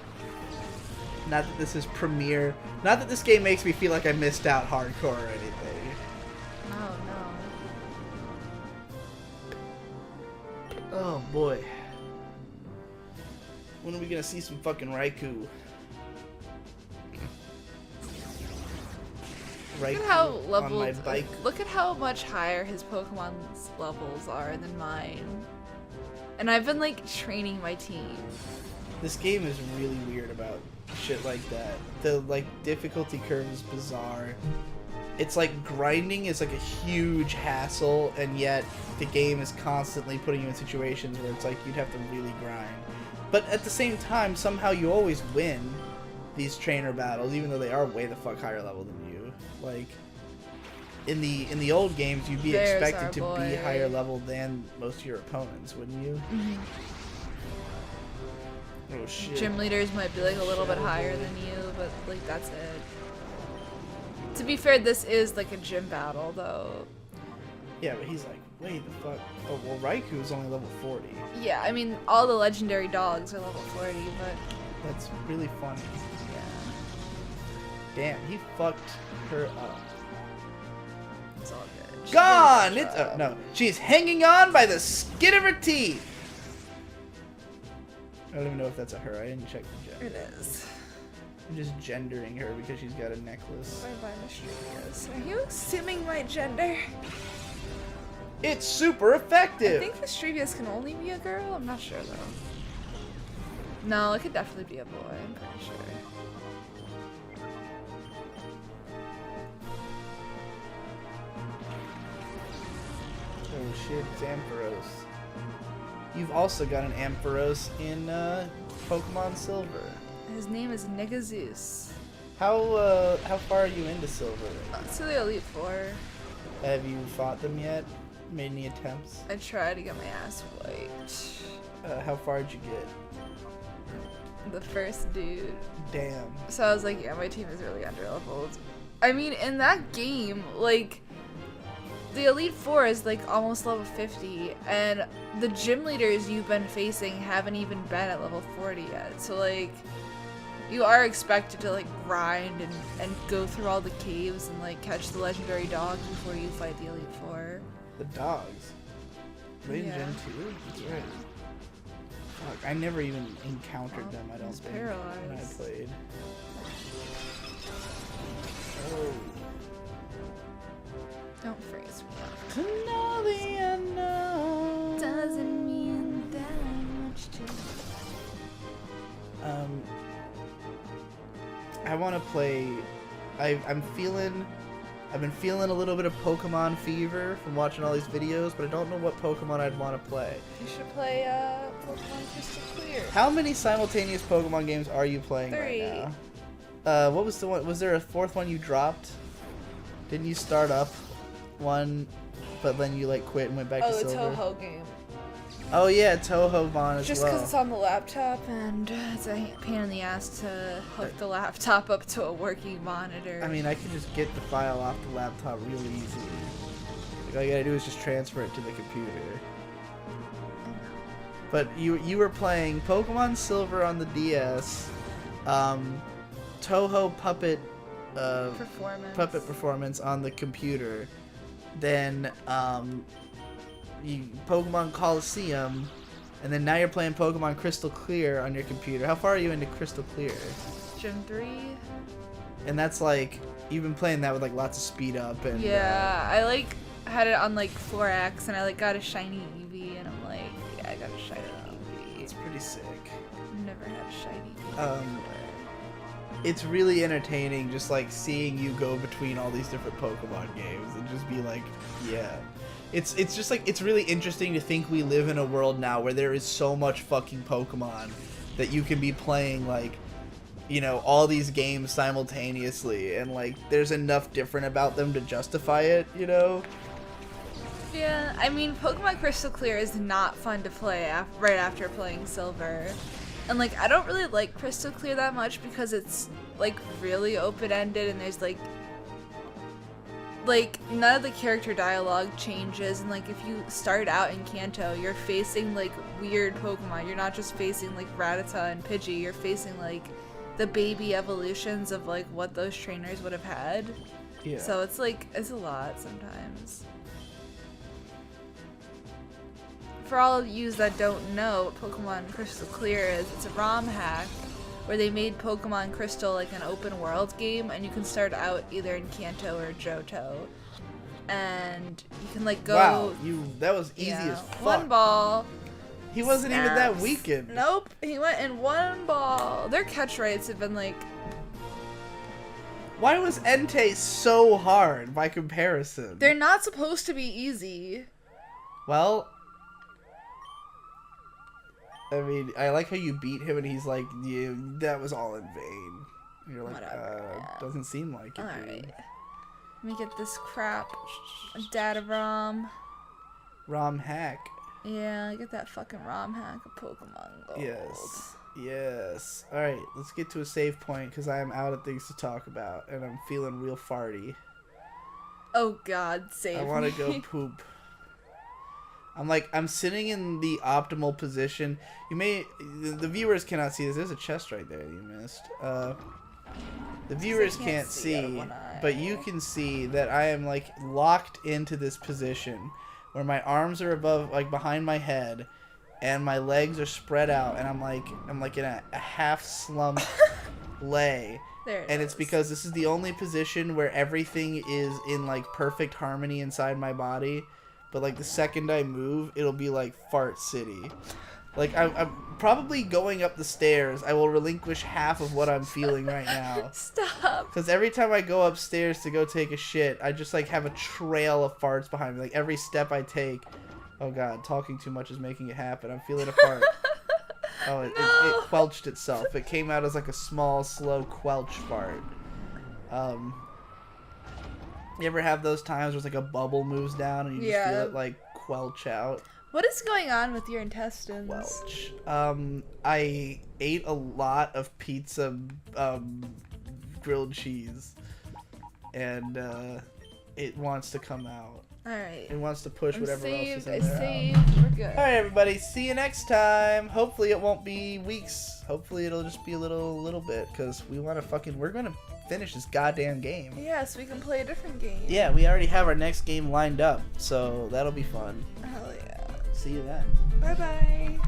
that this is premiere. Not that this game makes me feel like I missed out hardcore or anything. Oh, no. Oh boy. When are we gonna see some fucking raikou? Look at how leveled. Look at how much higher his Pokemon's levels are than mine. And I've been like training my team. This game is really weird about shit like that. The like difficulty curve is bizarre. It's like grinding is like a huge hassle, and yet the game is constantly putting you in situations where it's like you'd have to really grind. But at the same time, somehow you always win these trainer battles, even though they are way the fuck higher level than you. Like in the old games, you'd be expected to be higher level than most of your opponents, wouldn't you? Mm-hmm. Oh shit. Gym leaders might be like a little bit higher than you, but like that's it. To be fair, this is like a gym battle though. Yeah, but he's like, wait, the fuck? Oh, well, Raikou is only level 40. Yeah, I mean, all the legendary dogs are level 40, but... That's really funny. Yeah. Damn, he fucked her up. It's all good. Gone! It's, no, she's hanging on by the skin of her teeth! I don't even know if that's a her. I didn't check the gender. It is. I'm just gendering her because she's got a necklace. Bye-bye, Mistress. Are you assuming my gender? It's super effective! I think Mischievous can only be a girl? I'm not sure, though. No, it could definitely be a boy, I'm pretty sure. Oh shit, it's Ampharos. You've also got an Ampharos in Pokemon Silver. His name is Negazeus. How far are you into Silver? To the Elite Four. Have you fought them yet? Made any attempts? I tried to get my ass wiped. How far did you get? The first dude. Damn. So I was like, yeah, my team is really underleveled. I mean, in that game, like, the Elite Four is like almost level 50, and the gym leaders you've been facing haven't even been at level 40 yet. So like, you are expected to like grind and go through all the caves and like catch the legendary dogs before you fight the Elite Four. The dogs? Were they in Gen 2? That's right. Fuck, I never even encountered them, I don't think, when I played. Oh. Don't freeze me out. To know the unknown doesn't mean that much to I want to play. I've been feeling a little bit of Pokemon fever from watching all these videos, but I don't know what Pokemon I'd want to play. You should play Pokemon Crystal Clear. How many simultaneous Pokemon games are you playing 3. right now? What was the one? Was there a 4th one you dropped? Didn't you start up one, but then you like quit and went back to Silver? Oh, the Toho game. Oh yeah, Toho Von as Just well. because it's on the laptop and it's a pain in the ass to hook the laptop up to a working monitor. I mean, I can just get the file off the laptop real easy. Like, all you gotta do is just transfer it to the computer. But you were playing Pokemon Silver on the DS, Toho Puppet Performance on the computer, then Pokemon Colosseum, and then now you're playing Pokemon Crystal Clear on your computer. How far are you into Crystal Clear? Gen 3. And that's like, you've been playing that with like lots of speed up and... Yeah, I like had it on like 4X and I like got a shiny Eevee and I'm like, yeah, I got a shiny Eevee. It's pretty sick. I've never had a shiny Eevee before. It's really entertaining just like seeing you go between all these different Pokemon games and just be like, yeah. It's just like, it's really interesting to think we live in a world now where there is so much fucking Pokemon that you can be playing like, you know, all these games simultaneously, and like there's enough different about them to justify it, you know? Yeah, I mean, Pokemon Crystal Clear is not fun to play right after playing Silver. And like, I don't really like Crystal Clear that much because it's like really open-ended and there's like none of the character dialogue changes, and like if you start out in Kanto, you're facing like weird Pokemon. You're not just facing like Rattata and Pidgey, you're facing like the baby evolutions of like what those trainers would have had. Yeah. So it's like, it's a lot sometimes. for all of you that don't know what Pokemon Crystal Clear is, it's a ROM hack where they made Pokemon Crystal like an open world game, and you can start out either in Kanto or Johto. And you can like go. Wow, that was easy as fuck. One ball. He wasn't even that weakened. Nope, he went in one ball. Their catch rates have been like. Why was Entei so hard by comparison? They're not supposed to be easy. Well, I mean, I like how you beat him and he's like, yeah, that was all in vain. And you're like, Whatever, doesn't seem like it. Alright. Let me get this crap. Data ROM. ROM hack. Yeah, get that fucking ROM hack of Pokemon Gold. Yes. Alright, let's get to a save point because I am out of things to talk about and I'm feeling real farty. Oh god, save me. I want to go poop. I'm sitting in the optimal position. The viewers cannot see this. There's a chest right there you missed. The viewers can't see, but you can see that I am like locked into this position where my arms are above, like behind my head, and my legs are spread out, and I'm like in a half slump lay. And it's because this is the only position where everything is in like perfect harmony inside my body. But like the second I move, it'll be like fart city. Like I'm probably going up the stairs. I will relinquish half of what I'm feeling right now. Stop. Because every time I go upstairs to go take a shit, I just like have a trail of farts behind me. Like every step I take. Oh god, talking too much is making it happen. I'm feeling a fart. Oh, it quelched itself. It came out as like a small, slow quelch fart. You ever have those times where it's like a bubble moves down and you just feel it like quelch out? What is going on with your intestines? Quelch. I ate a lot of pizza, grilled cheese, and it wants to come out. Alright. It wants to push whatever else is in there. Saved. We're good. Alright, everybody. See you next time. Hopefully it won't be weeks. Hopefully it'll just be a little bit, because we're gonna finish this goddamn game. Yeah, so we can play a different game. Yeah, we already have our next game lined up, so that'll be fun. Hell yeah. See you then. Bye-bye.